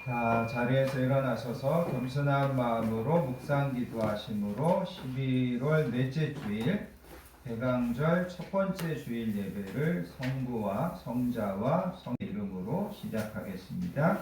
자, 자리에서 일어나셔서 겸손한 마음으로 묵상 기도하심으로 11월 넷째 주일 대강절 첫 번째 주일 예배를 성부와 성자와 성의 이름으로 시작하겠습니다.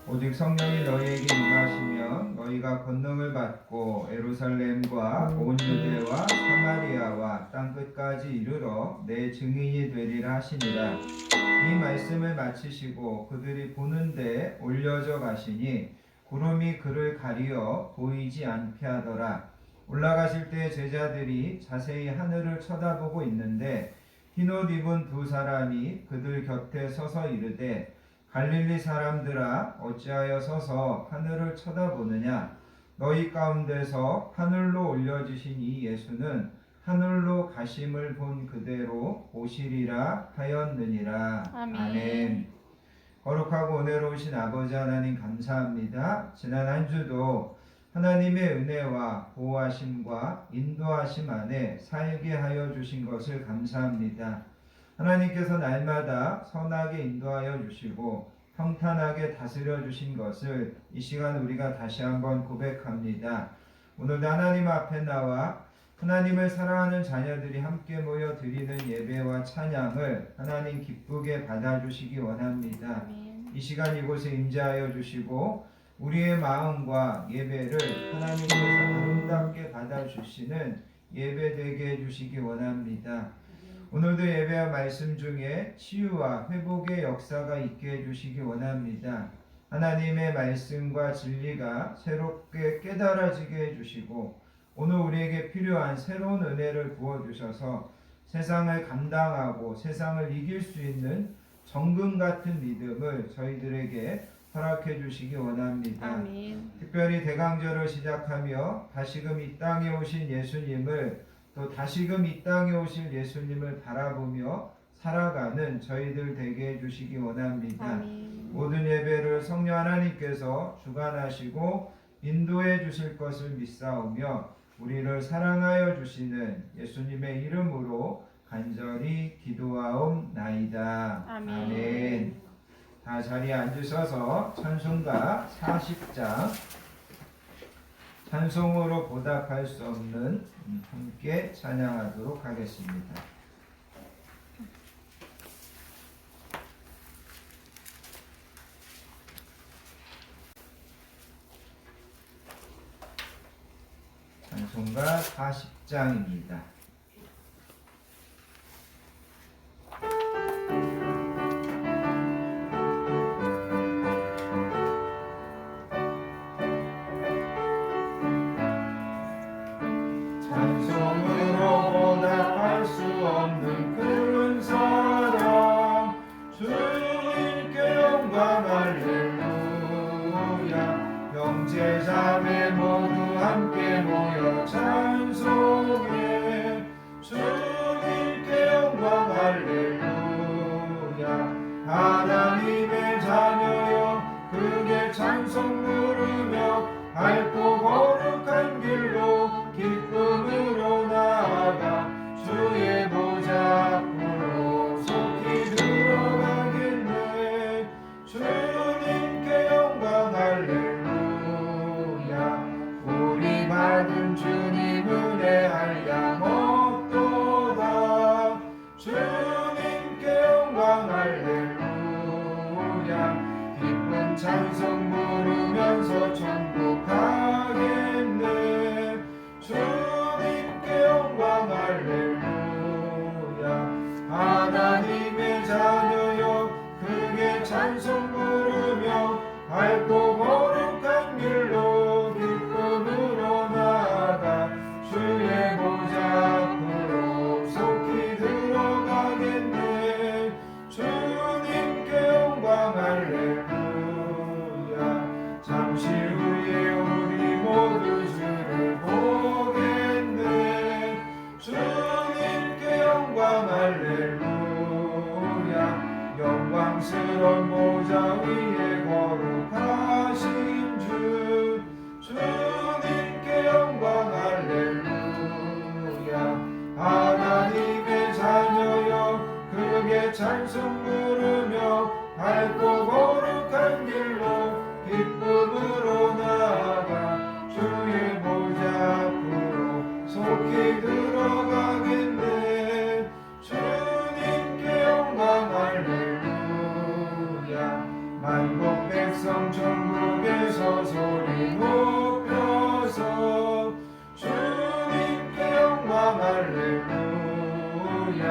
오직 성령이 너희에게 임하시면 너희가 권능을 받고 예루살렘과 온 유대와 사마리아와 땅끝까지 이르러 내 증인이 되리라 하시니라. 이 말씀을 마치시고 그들이 보는데 올려져 가시니 구름이 그를 가리어 보이지 않게 하더라. 올라가실 때 제자들이 자세히 하늘을 쳐다보고 있는데 흰옷 입은 두 사람이 그들 곁에 서서 이르되 갈릴리 사람들아 어찌하여 서서 하늘을 쳐다보느냐. 너희 가운데서 하늘로 올려지신 이 예수는 하늘로 가심을 본 그대로 오시리라 하였느니라. 아멘. 거룩하고 은혜로우신 아버지 하나님 감사합니다. 지난 한 주도 하나님의 은혜와 보호하심과 인도하심 안에 살게 하여 주신 것을 감사합니다. 하나님께서 날마다 선하게 인도하여 주시고 평탄하게 다스려 주신 것을 이 시간 우리가 다시 한번 고백합니다. 오늘도 하나님 앞에 나와 하나님을 사랑하는 자녀들이 함께 모여 드리는 예배와 찬양을 하나님 기쁘게 받아주시기 원합니다. 이 시간 이곳에 임재하여 주시고 우리의 마음과 예배를 하나님께서 아름답게 받아주시는 예배 되게 해주시기 원합니다. 오늘도 예배와 말씀 중에 치유와 회복의 역사가 있게 해주시기 원합니다. 하나님의 말씀과 진리가 새롭게 깨달아지게 해주시고 오늘 우리에게 필요한 새로운 은혜를 부어주셔서 세상을 감당하고 세상을 이길 수 있는 정금 같은 믿음을 저희들에게 허락해 주시기 원합니다. 아멘. 특별히 대강절을 시작하며 다시금 이 땅에 오신 예수님을 또 다시금 이 땅에 오실 예수님을 바라보며 살아가는 저희들 되게 해주시기 원합니다. 아멘. 모든 예배를 성령 하나님께서 주관하시고 인도해 주실 것을 믿사오며 우리를 사랑하여 주시는 예수님의 이름으로 간절히 기도하옵나이다. 아멘. 아멘. 다 자리에 앉으셔서 찬송가 40장 찬송으로 보답할 수 없는 함께 찬양하도록 하겠습니다. 찬송가 40장입니다. 형제자매 모두 함께 모여 찬송해 주님께 영광 할렐루야. 하나님의 자녀여 크게 찬송 부르며 밝고 거룩한 길로 기쁨으로 나아가 주의 보좌 앞으로 속히 들어가겠네. 주님께 영광 할렐루야. 받은 주님 은혜 한량 없도다. 주님께 영광 할렐루야. 기쁜 찬송 부르면서 천국 가 잠시 후에 우리 모두 주를 보겠네. 주님께 영광 할렐루야. 영광스러운 보좌 위에 거룩하신 주, 주님께 영광 할렐루야. 하나님의 자녀여 크게 찬송 부르며 밝고 거룩한 길로 기쁨으로 나아가 주의 보좌 앞으로 속히 들어가겠네. 주님께 영광 할렐루야. 만국 백성 천국에서 소리 높여서 주님께 영광 할렐루야.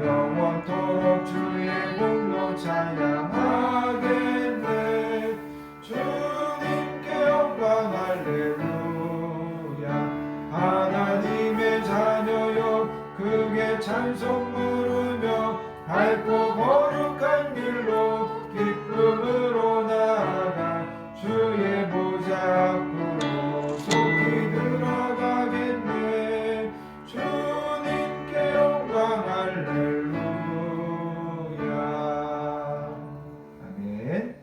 영원토록 주의 공로 찬양하겠네. 주님께 영광 할렐루야. 하나님의 자녀여 크게 찬송 부르며 밝고 거룩한 길로 기쁨으로 나아가 주의 보좌 앞으로 속히 들어가겠네. 주님께 영광 할렐루야. 아멘.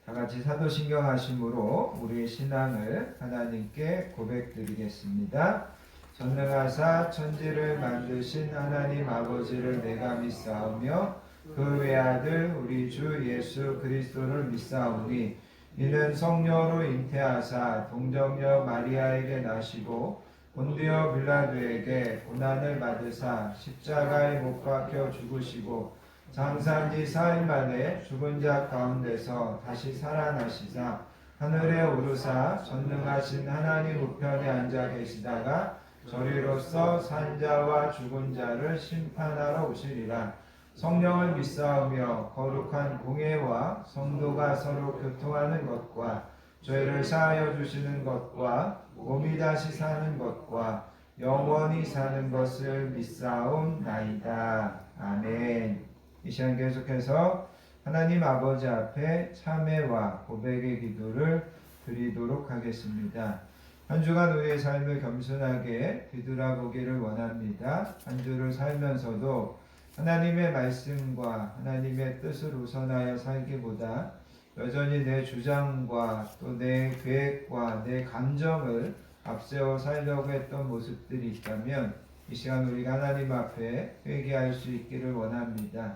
다같이 사도신경 하심으로 우리의 신앙을 하나님께 고백드리겠습니다. 전능하사 천지를 만드신 하나님 아버지를 내가 믿사오며 그 외아들 우리 주 예수 그리스도를 믿사오니 이는 성령으로 잉태하사 동정녀 마리아에게 나시고 본디오 빌라도에게 고난을 받으사 십자가에 못 박혀 죽으시고 장사한 지 사흘 만에 죽은 자 가운데서 다시 살아나시사 하늘에 오르사 전능하신 하나님 우편에 앉아 계시다가 저리로서 산 자와 죽은 자를 심판하러 오시리라. 성령을 믿사오며 거룩한 공예와 성도가 서로 교통하는 것과 죄를 사하여 주시는 것과 몸이 다시 사는 것과 영원히 사는 것을 믿사옵나이다. 아멘. 이 시간 계속해서 하나님 아버지 앞에 참회와 고백의 기도를 드리도록 하겠습니다. 한 주간 우리의 삶을 겸손하게 뒤돌아보기를 원합니다. 한 주를 살면서도 하나님의 말씀과 하나님의 뜻을 우선하여 살기보다 여전히 내 주장과 또 내 계획과 내 감정을 앞세워 살려고 했던 모습들이 있다면 이 시간 우리가 하나님 앞에 회개할 수 있기를 원합니다.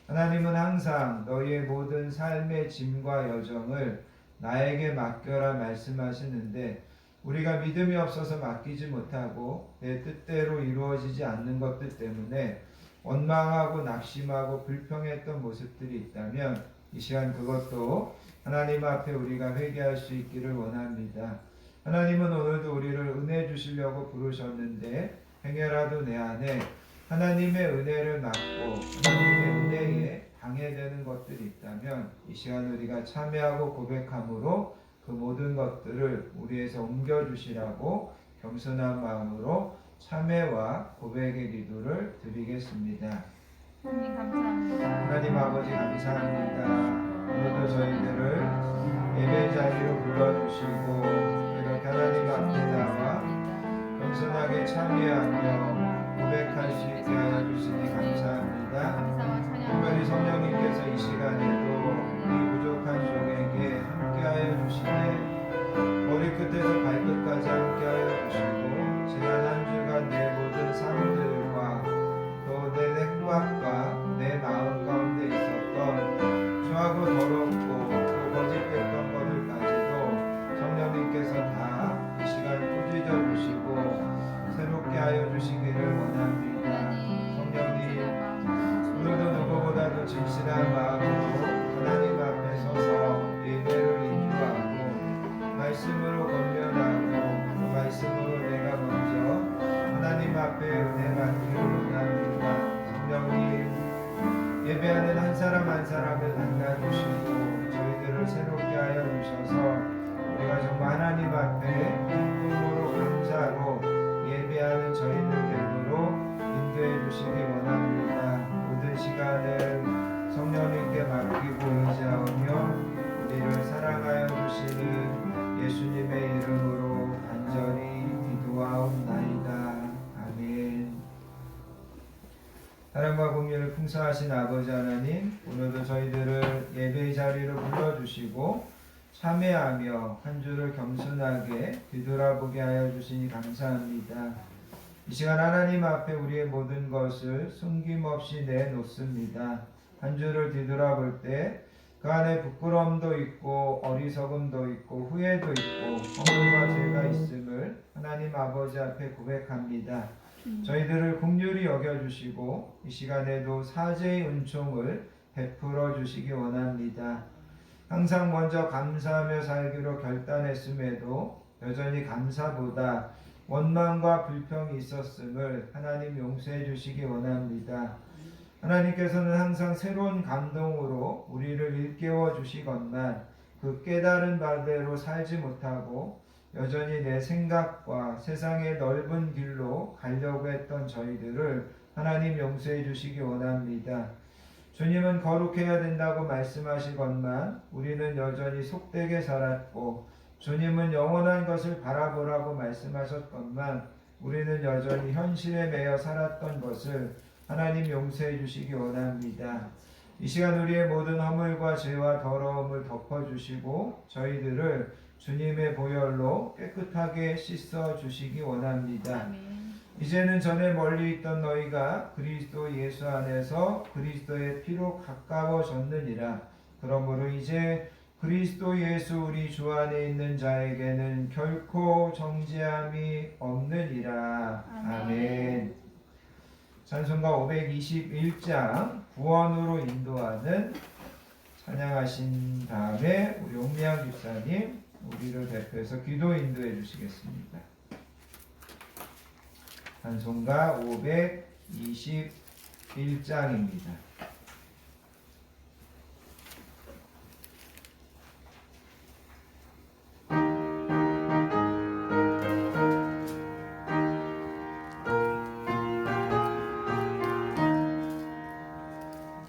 하나님은 항상 너희의 모든 삶의 짐과 여정을 나에게 맡겨라 말씀하시는데 우리가 믿음이 없어서 맡기지 못하고 내 뜻대로 이루어지지 않는 것들 때문에 원망하고 낙심하고 불평했던 모습들이 있다면 이 시간 그것도 하나님 앞에 우리가 회개할 수 있기를 원합니다. 하나님은 오늘도 우리를 은혜 주시려고 부르셨는데 행여라도 내 안에 하나님의 은혜를 맡고 하나님의 은혜에 방해되는 것들이 있다면 이 시간 우리가 참회하고 고백함으로 그 모든 것들을 우리에서 옮겨주시라고 겸손한 마음으로 참회와 고백의 기도를 드리겠습니다. 하나님 감사합니다. 하나님 아버지 감사합니다. 오늘도 저희들을 예배 자리로 불러주시고 이렇게 하나님 앞에 나와 겸손하게 참여하며 고백할 수 있게 하여 주시니 감사합니다. 특별히 성령님께서 이 시간에도 우리 부족한 종에게 함께하여 주시네 머리끝에서 발끝까지 함께하여 주시고 지난 한 주간 내 모든 삶들과 또 내 생각과 내 마음 가운데 있었던 추하고 더럽고 또 거짓됐던 것들까지도 성령님께서 다 이 시간 꾸짖어 주시고 새롭게 하여 주시기를 원합니다. 성령님 오늘도 누구보다도 진실한 마음으로 하나님 앞에 서서 예배를 인도하고 말씀으로 권면하고 풍성하신 아버지 하나님, 오늘도 저희들을 예배의 자리로 불러주시고 참회하며 한 주를 겸손하게 뒤돌아보게 하여 주시니 감사합니다. 이 시간 하나님 앞에 우리의 모든 것을 숨김없이 내놓습니다. 한 주를 뒤돌아볼 때 그 안에 부끄러움도 있고 어리석음도 있고 후회도 있고 허물과 죄가 있음을 하나님 아버지 앞에 고백합니다. 저희들을 긍휼히 여겨주시고 이 시간에도 사죄의 은총을 베풀어 주시기 원합니다. 항상 먼저 감사하며 살기로 결단했음에도 여전히 감사보다 원망과 불평이 있었음을 하나님 용서해 주시기 원합니다. 하나님께서는 항상 새로운 감동으로 우리를 일깨워 주시건만 그 깨달은 바대로 살지 못하고 여전히 내 생각과 세상의 넓은 길로 가려고 했던 저희들을 하나님 용서해 주시기 원합니다. 주님은 거룩해야 된다고 말씀하시건만 우리는 여전히 속되게 살았고, 주님은 영원한 것을 바라보라고 말씀하셨건만 우리는 여전히 현실에 매여 살았던 것을 하나님 용서해 주시기 원합니다. 이 시간 우리의 모든 허물과 죄와 더러움을 덮어주시고 저희들을 주님의 보혈로 깨끗하게 씻어 주시기 원합니다. 이제는 전에 멀리 있던 너희가 그리스도 예수 안에서 그리스도의 피로 가까워졌느니라. 그러므로 이제 그리스도 예수 우리 주 안에 있는 자에게는 결코 정죄함이 없느니라. 아멘. 찬송가 521장 구원으로 인도하는 찬양하신 다음에 우리 옥미양 집사님 우리를 대표해서 기도 인도해 주시겠습니다. 찬송가 521장입니다.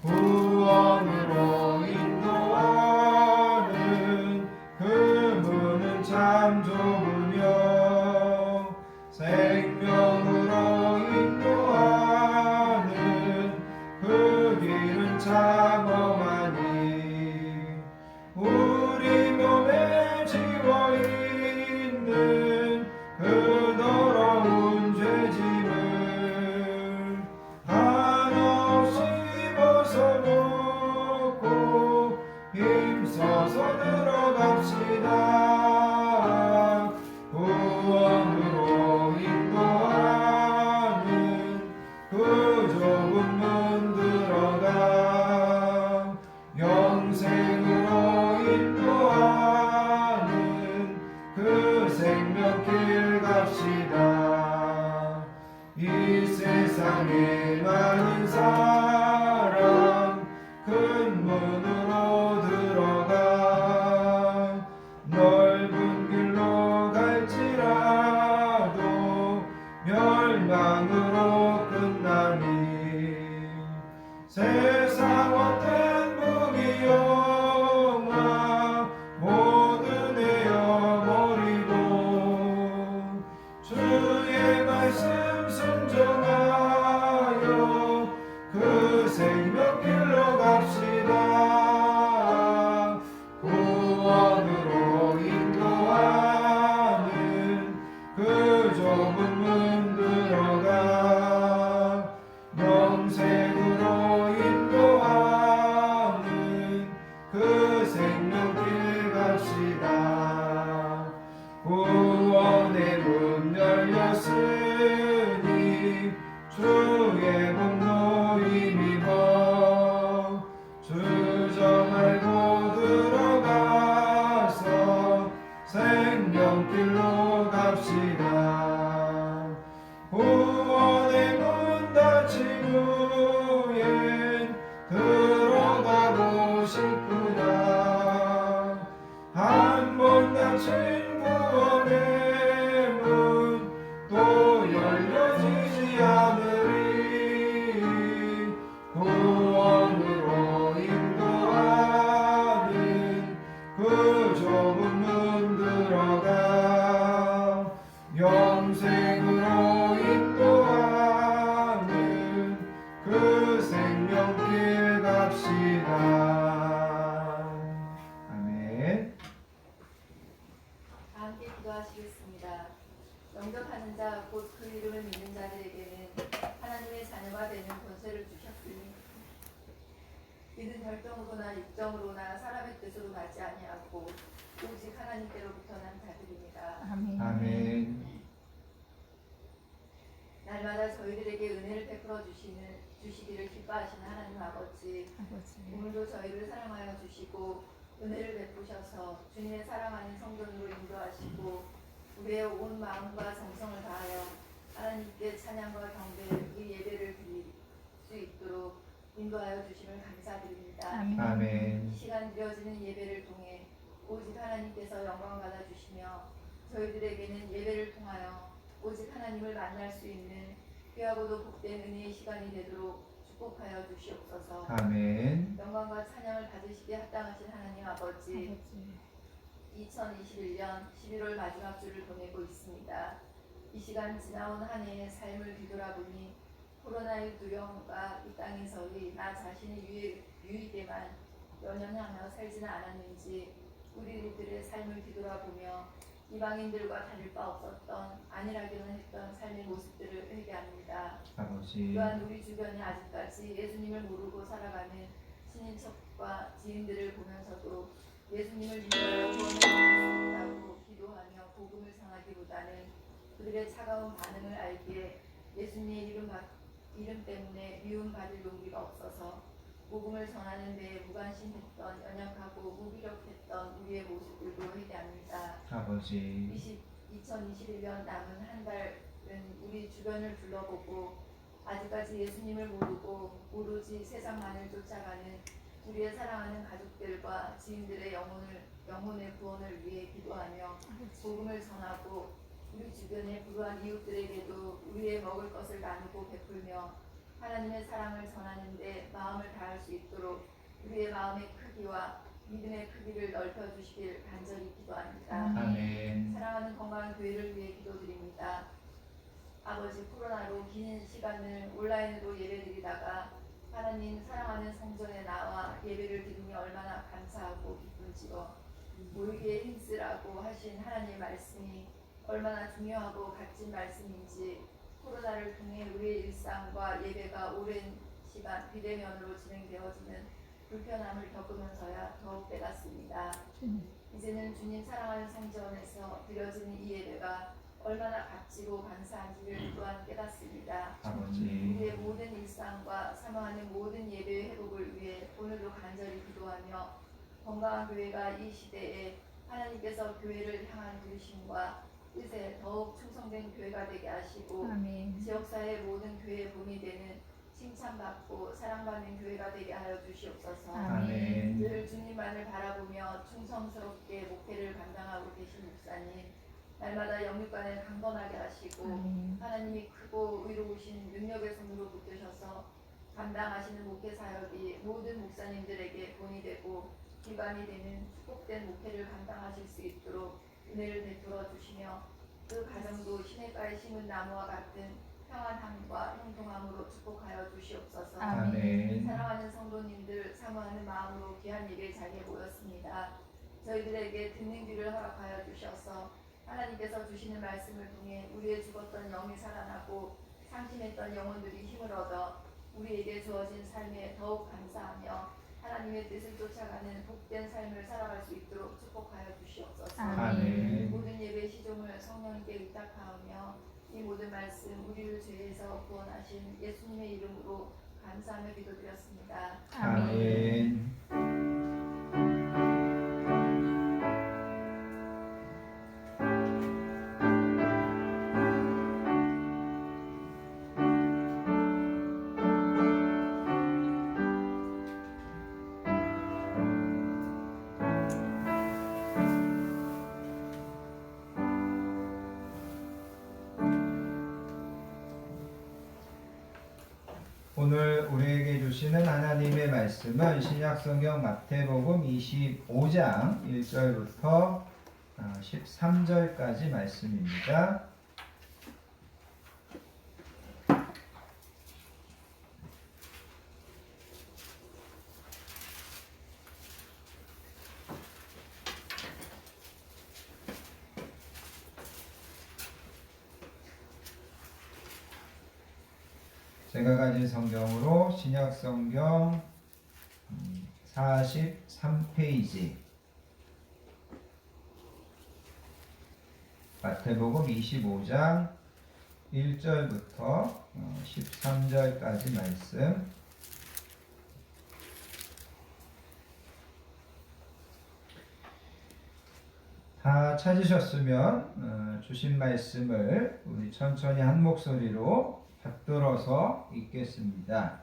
구원으로 인도하는 그 문은 참 좁으며 생명으로 인도하는 그 길은 참 험하니 우리 몸에 지워있는 그 더러운 죄짐을 한없이 벗어놓고 힘써서 들어갑시다. 구원으로 인도하는 그 좁은 문 들어가 영생으로 인도하는 그 생명길 갑시다. 이 세상에 많은 사람 큰 문으로 들어가 넓은 길로 갈지라도 멸망으로 끝나니 세상 헛된 무기영화 모두 내어버리고 주의 말씀 순종하여 그 생명길로 갑시다. 구원으로 인도하는 그 좁은 문 들어가 영생으로 인도하는 그 생명길 갑시다. 구원의 문 열렸으니 주의 공로 힘입어 주저 말고 들어가서 생명길로 갑시다. 구원의 문 닫힌 후엔 들어가고 싶구나. 한 번 닫힌 구원의 문 또 열려지지 않으리. 구원으로 인도하는 그 좁은 문 들어가 영생으로 인도하는 그 생명 영접하는 자 곧 그 이름을 믿는 자들에게는 하나님의 자녀가 되는 권세를 주셨으니 이는 혈통으로나 육정으로나 사람의 뜻으로 나지 아니하고 오직 하나님께로부터 난 자들입니다. 아멘. 아멘. 날마다 저희들에게 은혜를 베풀어 주시기를 기뻐하시는 하나님 아버지, 오늘도 저희를 사랑하여 주시고 은혜를 베푸셔서 주님의 사랑하는 성전으로 인도하시고 우리의 온 마음과 정성을 다하여 하나님께 찬양과 경배 이 예배를 드릴 수 있도록 인도하여 주심을 감사드립니다. 아멘. 이 시간 드려지는 예배를 통해 오직 하나님께서 영광 받아 주시며 저희들에게는 예배를 통하여 오직 하나님을 만날 수 있는 귀하고도 복된 은혜의 시간이 되도록 축복하여 주시옵소서. 아멘. 영광과 찬양을 받으시기에 합당하신 하나님 아버지, 2021년 11월 마지막 주를 보내고 있습니다. 이 시간 지나온 한 해의 삶을 뒤돌아보니 코로나의 두려움과 이 땅에서의 나 자신이 유익에만 연연하며 살지는 않았는지 우리들의 삶을 뒤돌아보며 이방인들과 다를 바 없었던 안일하기는 했던 삶의 모습들을 회개합니다. 아버지. 또한 우리 주변에 아직까지 예수님을 모르고 살아가는 친인척과 지인들을 보면서도 예수님을 믿어야 구원을 얻을 수 있다고 기도하며 복음을 전하기보다는 그들의 차가운 반응을 알기에 예수님의 이름 때문에 미움받을 용기가 없어서 복음을 전하는 데에 무관심했던 연약하고 무기력했던 우리의 모습들도 회개합니다. 아버지. 2021년 남은 한 달은 우리 주변을 둘러보고 아직까지 예수님을 모르고 오로지 세상만을 쫓아가는 우리의 사랑하는 가족들과 지인들의 영혼의 구원을 위해 기도하며 복음을 전하고 우리 주변의 불우한 이웃들에게도 우리의 먹을 것을 나누고 베풀며 하나님의 사랑을 전하는 데 마음을 다할 수 있도록 우리의 마음의 크기와 믿음의 크기를 넓혀주시길 간절히 기도합니다. 아멘. 사랑하는 건강한 교회를 위해 기도드립니다. 아버지, 코로나로 긴 시간을 온라인으로 예배드리다가 하나님 사랑하는 성전에 나와 예배를 드리니 얼마나 감사하고 기쁜지요. 모이기에 힘쓰라고 하신 하나님의 말씀이 얼마나 중요하고 값진 말씀인지 코로나를 통해 우리의 일상과 예배가 오랜 시간 비대면으로 진행되어지는 불편함을 겪으면서야 더욱 깨닫습니다. 이제는 주님 사랑하는 성전에서 드려지는 이 예배가 얼마나 값지고 감사한지를 또한 깨닫습니다. 아버지. 우리의 모든 일상과 사모하는 모든 예배의 회복을 위해 오늘도 간절히 기도하며 건강한 교회가 이 시대에 하나님께서 교회를 향한 부르심과 뜻에 더욱 충성된 교회가 되게 하시고 지역사회의 모든 교회의 본이 되는 칭찬받고 사랑받는 교회가 되게 하여 주시옵소서. 아멘. 늘 주님만을 바라보며 충성스럽게 목회를 감당하고 계신 목사님, 날마다 영육간을 강건하게 하시고 하나님이 크고 의로우신 능력의 손으로 붙드셔서 감당하시는 목회 사역이 모든 목사님들에게 본이 되고 기반이 되는 축복된 목회를 감당하실 수 있도록 은혜를 베풀어 주시며 그 가정도 시냇가에 심은 나무와 같은 평안함과 형통함으로 축복하여 주시옵소서. 아멘. 사랑하는 성도님들 사모하는 마음으로 귀한 예배 자리에 모였습니다. 저희들에게 듣는 귀를 허락하여 주셔서 하나님께서 주시는 말씀을 통해 우리의 죽었던 영이 살아나고 상심했던 영혼들이 힘을 얻어 우리에게 주어진 삶에 더욱 감사하며 하나님의 뜻을 쫓아가는 복된 삶을 살아갈 수 있도록 축복하여 주시옵소서. 아멘. 모든 예배 시종을 성령님께 의탁하오며 이 모든 말씀 우리를 죄에서 구원하신 예수님의 이름으로 감사하며 기도드렸습니다. 아멘. 오늘 우리에게 주시는 하나님의 말씀은 신약성경 마태복음 25장 1절부터 13절까지 말씀입니다. 제가 가진 성경으로 신약 성경 43페이지, 마태복음 25장 1절부터 13절까지 말씀. 다 찾으셨으면 주신 말씀을 우리 천천히 한 목소리로 받들어서 읽겠습니다.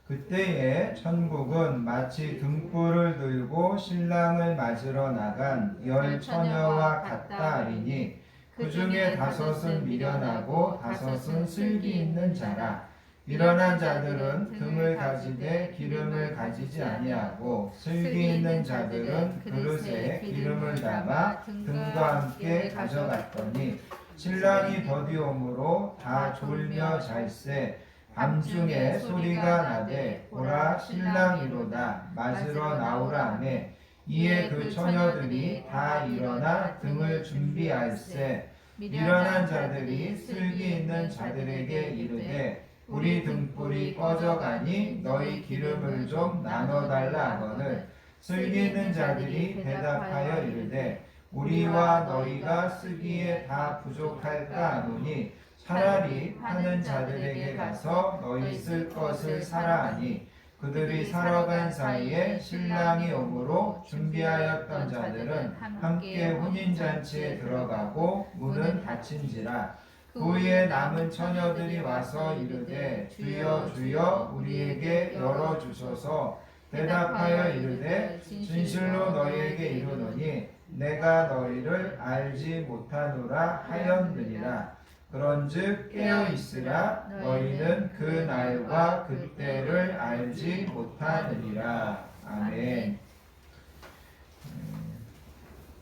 그때에 천국은 마치 등불을 들고 신랑을 맞으러 나간 열 처녀와 같다 하리니 그 중에 5은 미련하고 5은 슬기 있는 자라. 미련한 자들은 등을 가지되 기름을 가지지 아니하고 슬기 있는 자들은 그릇에 기름을 담아 등과 함께 가져갔더니 신랑이 더디 오므로 다 졸며 잘세. 밤중에 소리가 나되 보라 신랑이로다 맞으러 나오라 하매 이에 그 처녀들이 다 일어나 등을 준비할세. 미련한 자들이 슬기 있는 자들에게 이르되 우리 등불이 꺼져가니 너희 기름을 좀 나눠달라 하거늘 슬기 있는 자들이 대답하여 이르되 우리와 너희가 쓰기에 다 부족할까 하노니 차라리 파는 자들에게 가서 너희 쓸 것을 사라 하니 그들이 사러 간 사이에 신랑이 오므로 준비하였던 자들은 함께 혼인잔치에 들어가고 문은 닫힌지라. 그 후에 남은 처녀들이 와서 이르되 주여 주여 우리에게 열어주소서. 대답하여 이르되 진실로 너희에게 이르노니 내가 너희를 알지 못하노라 하였느니라. 그런즉 깨어있으라. 너희는 그 날과 그때를 알지 못하느니라. 아멘.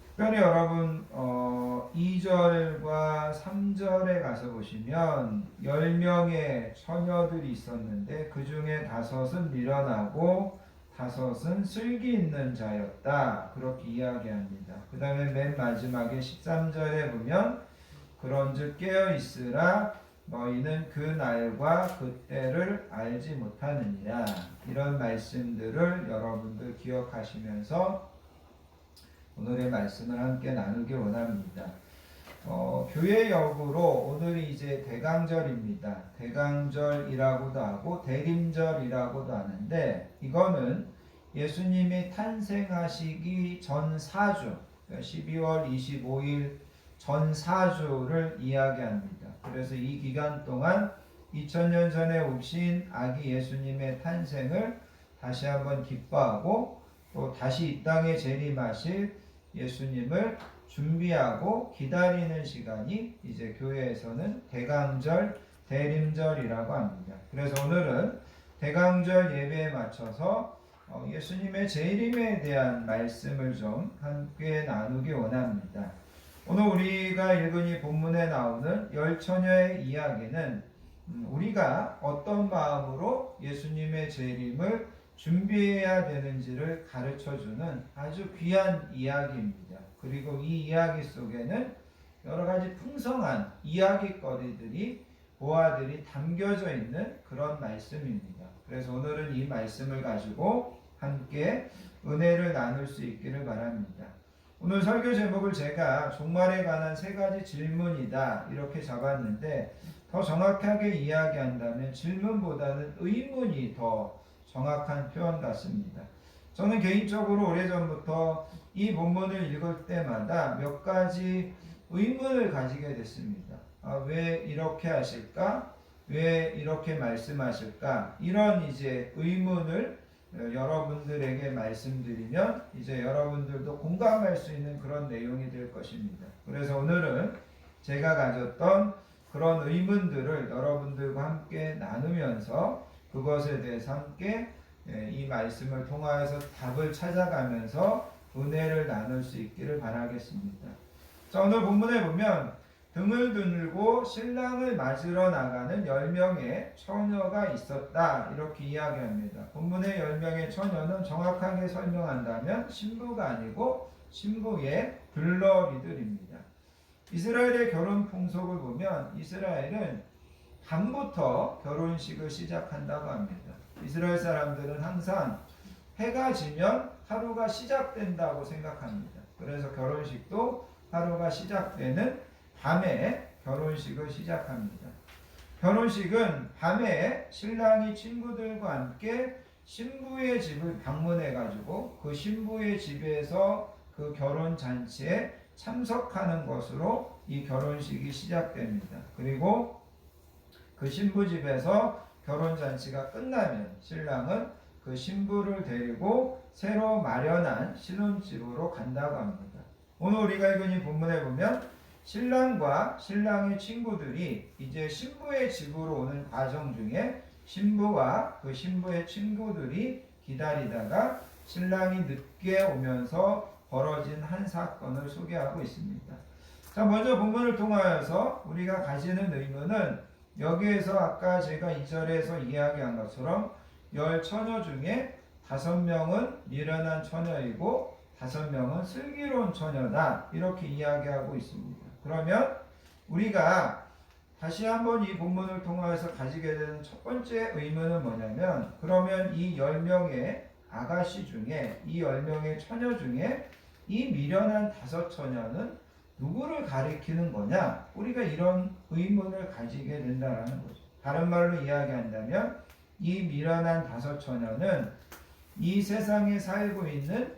특별히 여러분 2절과 3절에 가서 보시면 10명의 처녀들이 있었는데 그 중에 5은 미련하고 5은 슬기 있는 자였다. 그렇게 이야기합니다. 그 다음에 맨 마지막에 13절에 보면 그런즉 깨어있으라. 너희는 그 날과 그때를 알지 못하느니라. 이런 말씀들을 여러분들 기억하시면서 오늘의 말씀을 함께 나누길 원합니다. 교회 역으로 오늘이 이제 대강절입니다. 대강절이라고도 하고 대림절이라고도 하는데 이거는 예수님이 탄생하시기 전 4주, 12월 25일 전 4주를 이야기합니다. 그래서 이 기간 동안 2000년 전에 오신 아기 예수님의 탄생을 다시 한번 기뻐하고 또 다시 이 땅에 재림하실 예수님을 준비하고 기다리는 시간이 이제 교회에서는 대강절, 대림절이라고 합니다. 그래서 오늘은 대강절 예배에 맞춰서 예수님의 재림에 대한 말씀을 좀 함께 나누기 원합니다. 오늘 우리가 읽은 이 본문에 나오는 열 처녀의 이야기는 우리가 어떤 마음으로 예수님의 재림을 준비해야 되는지를 가르쳐주는 아주 귀한 이야기입니다. 그리고 이 이야기 속에는 여러 가지 풍성한 이야기거리들이, 보화들이 담겨져 있는 그런 말씀입니다. 그래서 오늘은 이 말씀을 가지고 함께 은혜를 나눌 수 있기를 바랍니다. 오늘 설교 제목을 제가 종말에 관한 3가지 질문이다 이렇게 잡았는데 더 정확하게 이야기한다면 질문보다는 의문이 더 정확한 표현 같습니다. 저는 개인적으로 오래전부터 이 본문을 읽을 때마다 몇 가지 의문을 가지게 됐습니다. 왜 이렇게 하실까? 왜 이렇게 말씀하실까? 이런 이제 의문을 여러분들에게 말씀드리면 이제 여러분들도 공감할 수 있는 그런 내용이 될 것입니다. 그래서 오늘은 제가 가졌던 그런 의문들을 여러분들과 함께 나누면서 그것에 대해서 함께 이 말씀을 통하여서 답을 찾아가면서 은혜를 나눌 수 있기를 바라겠습니다. 자, 오늘 본문에 보면 등을 들고 신랑을 맞으러 나가는 10명의 처녀가 있었다 이렇게 이야기합니다. 본문의 10명의 처녀는 정확하게 설명한다면 신부가 아니고 신부의 들러리들입니다. 이스라엘의 결혼 풍속을 보면 이스라엘은 밤부터 결혼식을 시작한다고 합니다. 이스라엘 사람들은 항상 해가 지면 하루가 시작된다고 생각합니다. 그래서 결혼식도 하루가 시작되는 밤에 결혼식을 시작합니다. 결혼식은 밤에 신랑이 친구들과 함께 신부의 집을 방문해 가지고 그 신부의 집에서 그 결혼 잔치에 참석하는 것으로 이 결혼식이 시작됩니다. 그리고 그 신부 집에서 결혼 잔치가 끝나면 신랑은 그 신부를 데리고 새로 마련한 신혼집으로 간다고 합니다. 오늘 우리가 읽은 이 본문에 보면 신랑과 신랑의 친구들이 이제 신부의 집으로 오는 과정 중에 신부와 그 신부의 친구들이 기다리다가 신랑이 늦게 오면서 벌어진 한 사건을 소개하고 있습니다. 자, 먼저 본문을 통하여서 우리가 가지는 의문은 여기에서 아까 제가 2절에서 이야기한 것처럼 10 처녀 중에 5명은 미련한 처녀이고 5명은 슬기로운 처녀다, 이렇게 이야기하고 있습니다. 그러면 우리가 다시 한번 이 본문을 통해서 가지게 되는 첫 번째 의문은 뭐냐면, 그러면 이 10명의 아가씨 중에, 이 10명의 처녀 중에 이 미련한 5 처녀는 누구를 가리키는 거냐? 우리가 이런 의문을 가지게 된다는 거죠. 다른 말로 이야기한다면 이 미련한 5 처녀는 이 세상에 살고 있는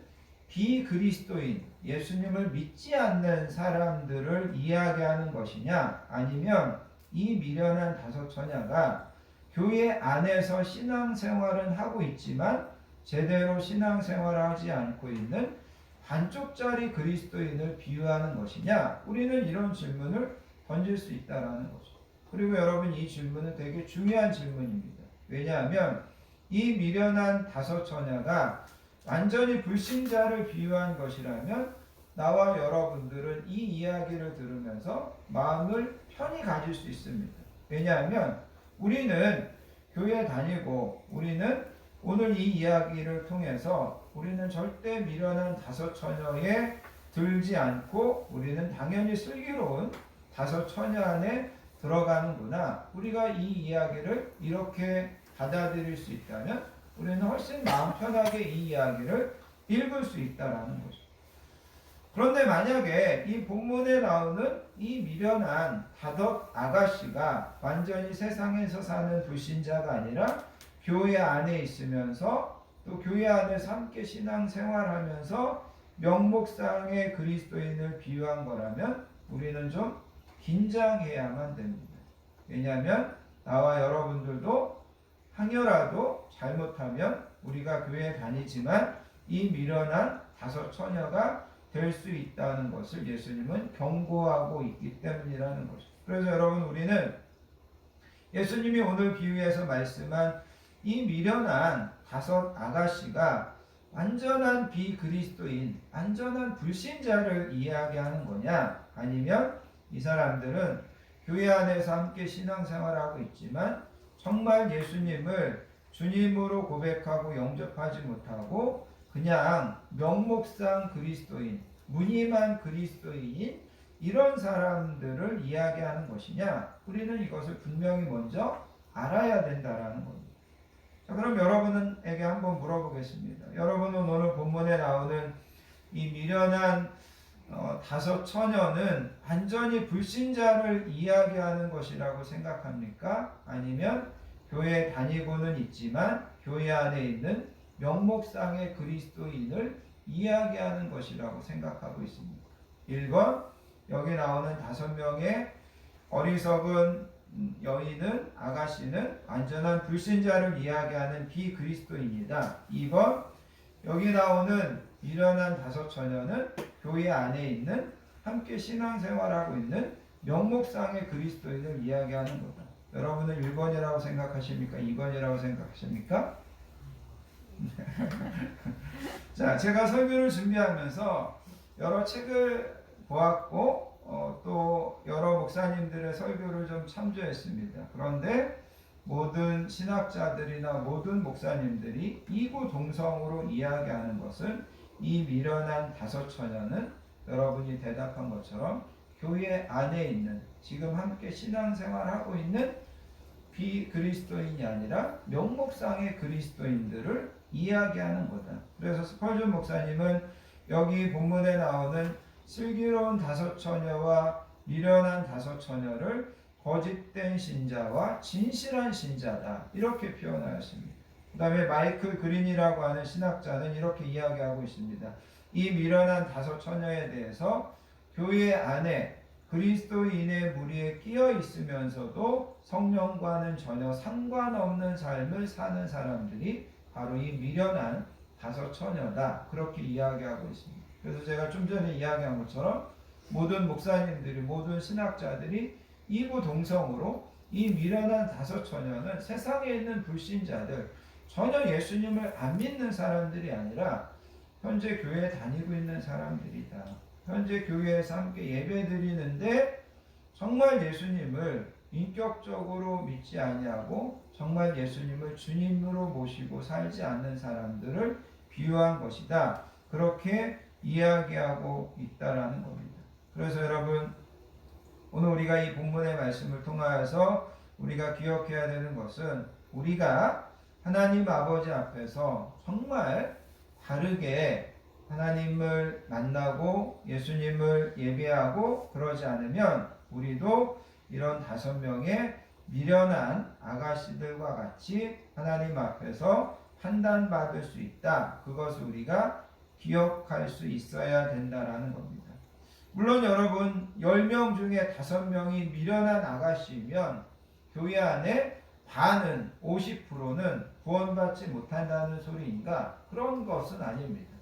비그리스도인, 예수님을 믿지 않는 사람들을 이야기하는 것이냐, 아니면 이 미련한 5 처녀가 교회 안에서 신앙생활은 하고 있지만 제대로 신앙생활을 하지 않고 있는 반쪽짜리 그리스도인을 비유하는 것이냐, 우리는 이런 질문을 던질 수 있다는 거죠. 그리고 여러분, 이 질문은 되게 중요한 질문입니다. 왜냐하면 이 미련한 5 처녀가 완전히 불신자를 비유한 것이라면 나와 여러분들은 이 이야기를 들으면서 마음을 편히 가질 수 있습니다. 왜냐하면 우리는 교회 다니고 우리는 오늘 이 이야기를 통해서 우리는 절대 미련한 5 처녀에 들지 않고 우리는 당연히 슬기로운 5 처녀 안에 들어가는구나, 우리가 이 이야기를 이렇게 받아들일 수 있다면 우리는 훨씬 마음 편하게 이 이야기를 읽을 수 있다는 거죠. 그런데 만약에 이 본문에 나오는 이 미련한 5 아가씨가 완전히 세상에서 사는 불신자가 아니라 교회 안에 있으면서 또 교회 안에서 함께 신앙생활하면서 명목상의 그리스도인을 비유한 거라면 우리는 좀 긴장해야만 됩니다. 왜냐하면 나와 여러분들도 행여라도 잘못하면 우리가 교회에 다니지만 이 미련한 5 처녀가 될 수 있다는 것을 예수님은 경고하고 있기 때문이라는 것이죠. 그래서 여러분, 우리는 예수님이 오늘 비유에서 말씀한 이 미련한 5 아가씨가 완전한 비그리스도인, 완전한 불신자를 이야기하는 거냐, 아니면 이 사람들은 교회 안에서 함께 신앙생활하고 있지만 정말 예수님을 주님으로 고백하고 영접하지 못하고 그냥 명목상 그리스도인, 무늬만 그리스도인인 이런 사람들을 이야기하는 것이냐, 우리는 이것을 분명히 먼저 알아야 된다는 겁니다. 자, 그럼 여러분에게 한번 물어보겠습니다. 여러분은 오늘 본문에 나오는 이 미련한 5 처녀는 완전히 불신자를 이야기하는 것이라고 생각합니까? 아니면 교회에 다니고는 있지만 교회 안에 있는 명목상의 그리스도인을 이야기하는 것이라고 생각하고 있습니다. 1번, 여기 나오는 5명의 어리석은 여인은, 아가씨는 완전한 불신자를 이야기하는 비그리스도인이다. 2번, 여기 나오는 미련한 5 처녀는 교회 안에 있는 함께 신앙생활하고 있는 명목상의 그리스도인을 이야기하는 거다. 여러분은 1번이라고 생각하십니까? 2번이라고 생각하십니까? 자, 제가 설교를 준비하면서 여러 책을 보았고 또 여러 목사님들의 설교를 좀 참조했습니다. 그런데 모든 신학자들이나 모든 목사님들이 이구동성으로 이야기하는 것은 이 미련한 5 처녀는 여러분이 대답한 것처럼 교회 안에 있는, 지금 함께 신앙생활하고 있는 비그리스도인이 아니라 명목상의 그리스도인들을 이야기하는 거다. 그래서 스펄전 목사님은 여기 본문에 나오는 슬기로운 다섯 처녀와 미련한 다섯 처녀를 거짓된 신자와 진실한 신자다, 이렇게 표현하였습니다. 그 다음에 마이클 그린이라고 하는 신학자는 이렇게 이야기하고 있습니다. 이 미련한 다섯 처녀에 대해서 교회 안에 그리스도인의 무리에 끼어 있으면서도 성령과는 전혀 상관없는 삶을 사는 사람들이 바로 이 미련한 다섯 처녀다, 그렇게 이야기하고 있습니다. 그래서 제가 좀 전에 이야기한 것처럼 모든 목사님들이, 모든 신학자들이 이구동성으로 이 미련한 다섯 처녀는 세상에 있는 불신자들, 전혀 예수님을 안 믿는 사람들이 아니라 현재 교회에 다니고 있는 사람들이다. 현재 교회에서 함께 예배 드리는데 정말 예수님을 인격적으로 믿지 아니하고 정말 예수님을 주님으로 모시고 살지 않는 사람들을 비유한 것이다, 그렇게 이야기하고 있다라는 겁니다. 그래서 여러분, 오늘 우리가 이 본문의 말씀을 통하여서 우리가 기억해야 되는 것은, 우리가 하나님 아버지 앞에서 정말 바르게 하나님을 만나고 예수님을 예배하고 그러지 않으면 우리도 이런 5명의 미련한 아가씨들과 같이 하나님 앞에서 판단받을 수 있다. 그것을 우리가 기억할 수 있어야 된다라는 겁니다. 물론 여러분, 10명 중에 5명이 미련한 아가씨이면 교회 안에 반은, 50%는 구원받지 못한다는 소리인가? 그런 것은 아닙니다.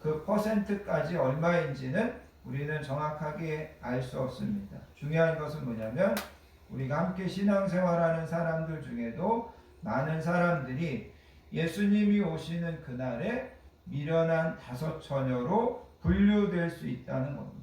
그 퍼센트까지 얼마인지는 우리는 정확하게 알 수 없습니다. 중요한 것은 뭐냐면, 우리가 함께 신앙생활하는 사람들 중에도 많은 사람들이 예수님이 오시는 그날에 미련한 다섯 처녀로 분류될 수 있다는 겁니다.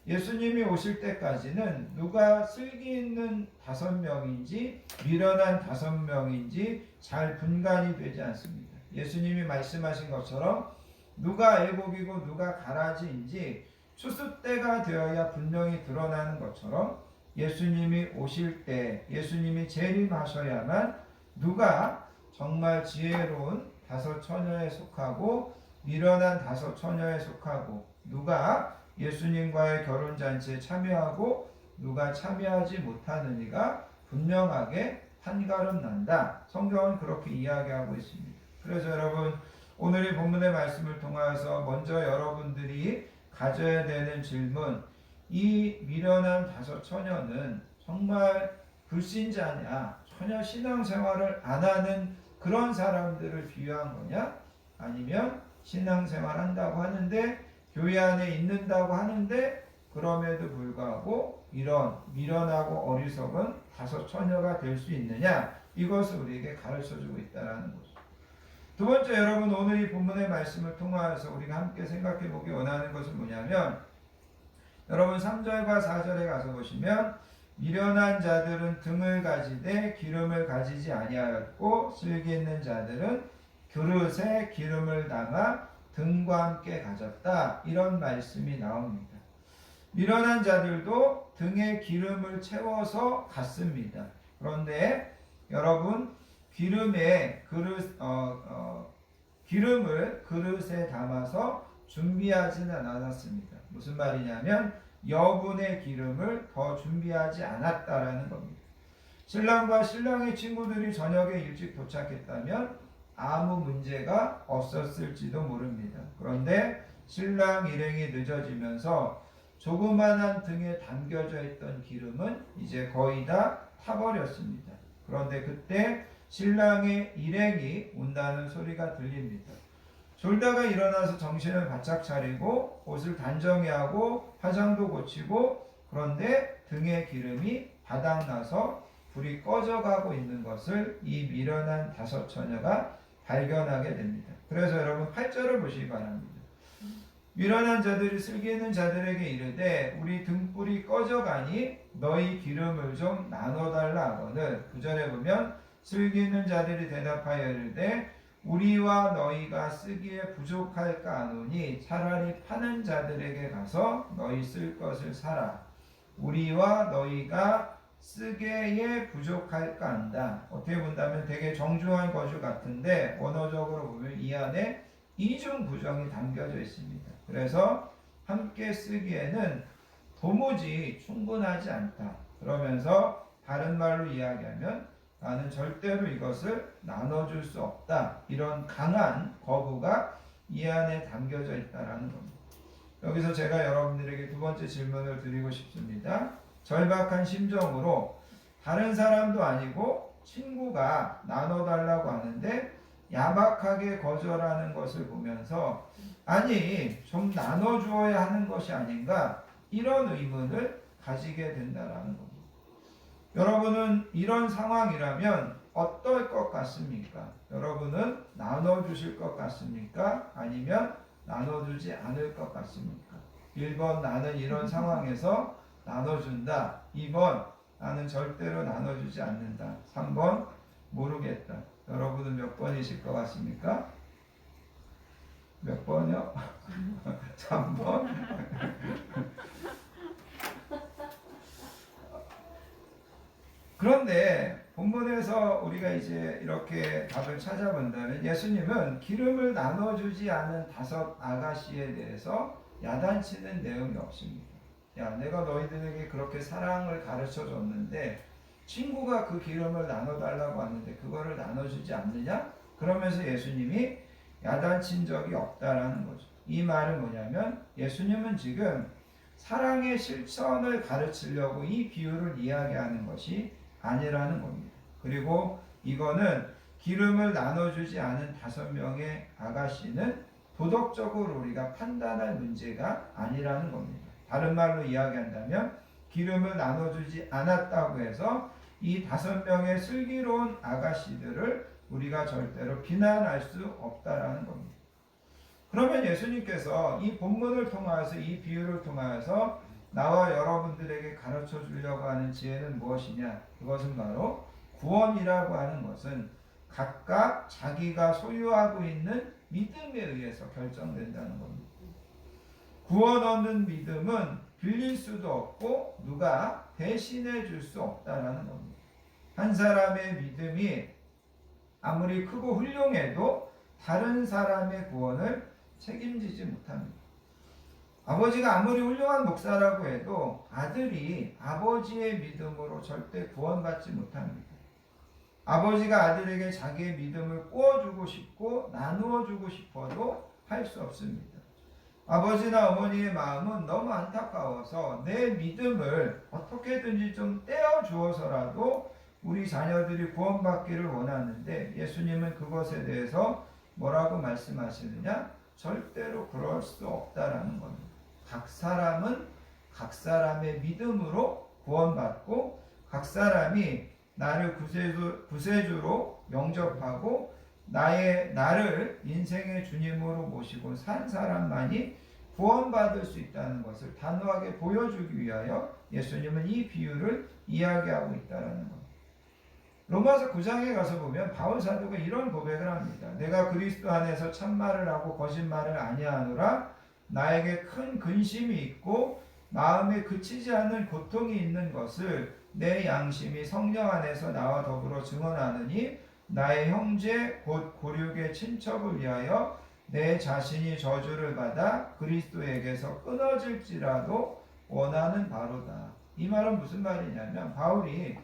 예수님이 오실 때까지는 누가 슬기 있는 5명인지 미련한 5명인지 잘 분간이 되지 않습니다. 예수님이 말씀하신 것처럼 누가 애곡이고 누가 가라지인지 추수 때가 되어야 분명히 드러나는 것처럼, 예수님이 오실 때, 예수님이 재림하셔야만 누가 정말 지혜로운 5 처녀에 속하고 미련한 5 처녀에 속하고, 누가 예수님과의 결혼잔치에 참여하고 누가 참여하지 못하느니가 분명하게 판가름 난다. 성경은 그렇게 이야기하고 있습니다. 그래서 여러분, 오늘의 본문의 말씀을 통하여서 먼저 여러분들이 가져야 되는 질문, 이 미련한 5 처녀는 정말 불신자냐, 전혀 신앙생활을 안 하는 그런 사람들을 비유한 거냐, 아니면 신앙생활 한다고 하는데 교회 안에 있는다고 하는데 그럼에도 불구하고 이런 미련하고 어리석은 5 처녀가 될 수 있느냐, 이것을 우리에게 가르쳐주고 있다는 거죠. 두 번째, 여러분, 오늘 이 본문의 말씀을 통하여서 우리가 함께 생각해 보기 원하는 것은 뭐냐면, 여러분 3절과 4절에 가서 보시면, 미련한 자들은 등을 가지되 기름을 가지지 아니하였고 슬기 있는 자들은 그릇에 기름을 담아 등과 함께 가졌다, 이런 말씀이 나옵니다. 미련한 자들도 등에 기름을 채워서 갔습니다. 그런데 여러분, 기름을 그릇에 담아서 준비하지는 않았습니다. 무슨 말이냐면 여분의 기름을 더 준비하지 않았다라는 겁니다. 신랑과 신랑의 친구들이 저녁에 일찍 도착했다면 아무 문제가 없었을지도 모릅니다. 그런데 신랑 일행이 늦어지면서 조그만한 등에 담겨져 있던 기름은 이제 거의 다 타버렸습니다. 그런데 그때 신랑의 일행이 온다는 소리가 들립니다. 졸다가 일어나서 정신을 바짝 차리고 옷을 단정히 하고 화장도 고치고, 그런데 등에 기름이 바닥나서 불이 꺼져가고 있는 것을 이 미련한 5 처녀가 발견하게 됩니다. 그래서 여러분 8절을 보시기 바랍니다. 미련한 자들이 슬기 있는 자들에게 이르되 우리 등불이 꺼져가니 너희 기름을 좀 나눠달라 하거늘. 9절에 보면 슬기 있는 자들이 대답하여 이르되 우리와 너희가 쓰기에 부족할까 하노니 차라리 파는 자들에게 가서 너희 쓸 것을 사라. 우리와 너희가 쓰게에 부족할까 한다. 어떻게 본다면 되게 정중한 거주 같은데 언어적으로 보면 이 안에 이중 부정이 담겨져 있습니다. 그래서 함께 쓰기에는 도무지 충분하지 않다. 그러면서 다른 말로 이야기하면 나는 절대로 이것을 나눠줄 수 없다. 이런 강한 거부가 이 안에 담겨져 있다는 겁니다. 여기서 제가 여러분들에게 두 번째 질문을 드리고 싶습니다. 절박한 심정으로 다른 사람도 아니고 친구가 나눠달라고 하는데 야박하게 거절하는 것을 보면서 아니 좀 나눠주어야 하는 것이 아닌가 이런 의문을 가지게 된다는 겁니다. 여러분은 이런 상황이라면 어떨 것 같습니까? 여러분은 나눠주실 것 같습니까? 아니면 나눠주지 않을 것 같습니까? 1번 나는 이런 상황에서 나눠준다. 2번 나는 절대로 나눠주지 않는다. 3번 모르겠다. 여러분은 몇 번이실 것 같습니까? 몇 번이요? 3번? 그런데 본문에서 우리가 이제 이렇게 답을 찾아본다면 예수님은 기름을 나눠주지 않은 5 아가씨에 대해서 야단치는 내용이 없습니다. 야, 내가 너희들에게 그렇게 사랑을 가르쳐 줬는데 친구가 그 기름을 나눠달라고 하는데 그거를 나눠주지 않느냐? 그러면서 예수님이 야단친 적이 없다라는 거죠. 이 말은 뭐냐면 예수님은 지금 사랑의 실천을 가르치려고 이 비유를 이야기하는 것이 아니라는 겁니다. 그리고 이거는 기름을 나눠주지 않은 5명의 아가씨는 도덕적으로 우리가 판단할 문제가 아니라는 겁니다. 다른 말로 이야기한다면 기름을 나눠주지 않았다고 해서 이 5명의 슬기로운 아가씨들을 우리가 절대로 비난할 수 없다라는 겁니다. 그러면 예수님께서 이 본문을 통하여서 이 비유를 통하여서 나와 여러분들에게 가르쳐 주려고 하는 지혜는 무엇이냐? 그것은 바로 구원이라고 하는 것은 각각 자기가 소유하고 있는 믿음에 의해서 결정된다는 겁니다. 구원 얻는 믿음은 빌릴 수도 없고 누가 대신해 줄 수 없다는 겁니다. 한 사람의 믿음이 아무리 크고 훌륭해도 다른 사람의 구원을 책임지지 못합니다. 아버지가 아무리 훌륭한 목사라고 해도 아들이 아버지의 믿음으로 절대 구원받지 못합니다. 아버지가 아들에게 자기의 믿음을 꾸어주고 싶고 나누어주고 싶어도 할 수 없습니다. 아버지나 어머니의 마음은 너무 안타까워서 내 믿음을 어떻게든지 좀 떼어주어서라도 우리 자녀들이 구원받기를 원하는데 예수님은 그것에 대해서 뭐라고 말씀하시느냐? 절대로 그럴 수 없다라는 겁니다. 각 사람은 각 사람의 믿음으로 구원받고 각 사람이 나를 구세주로 영접하고 나를 인생의 주님으로 모시고 산 사람만이 구원받을 수 있다는 것을 단호하게 보여주기 위하여 예수님은 이 비유를 이야기하고 있다는 겁니다. 로마서 9장에 가서 보면 바울 사도가 이런 고백을 합니다. 내가 그리스도 안에서 참말을 하고 거짓말을 아니하노라. 나에게 큰 근심이 있고 마음에 그치지 않는 고통이 있는 것을 내 양심이 성령 안에서 나와 더불어 증언하느니 나의 형제 곧 고륙의 친척을 위하여 내 자신이 저주를 받아 그리스도에게서 끊어질지라도 원하는 바로다. 이 말은 무슨 말이냐면 바울이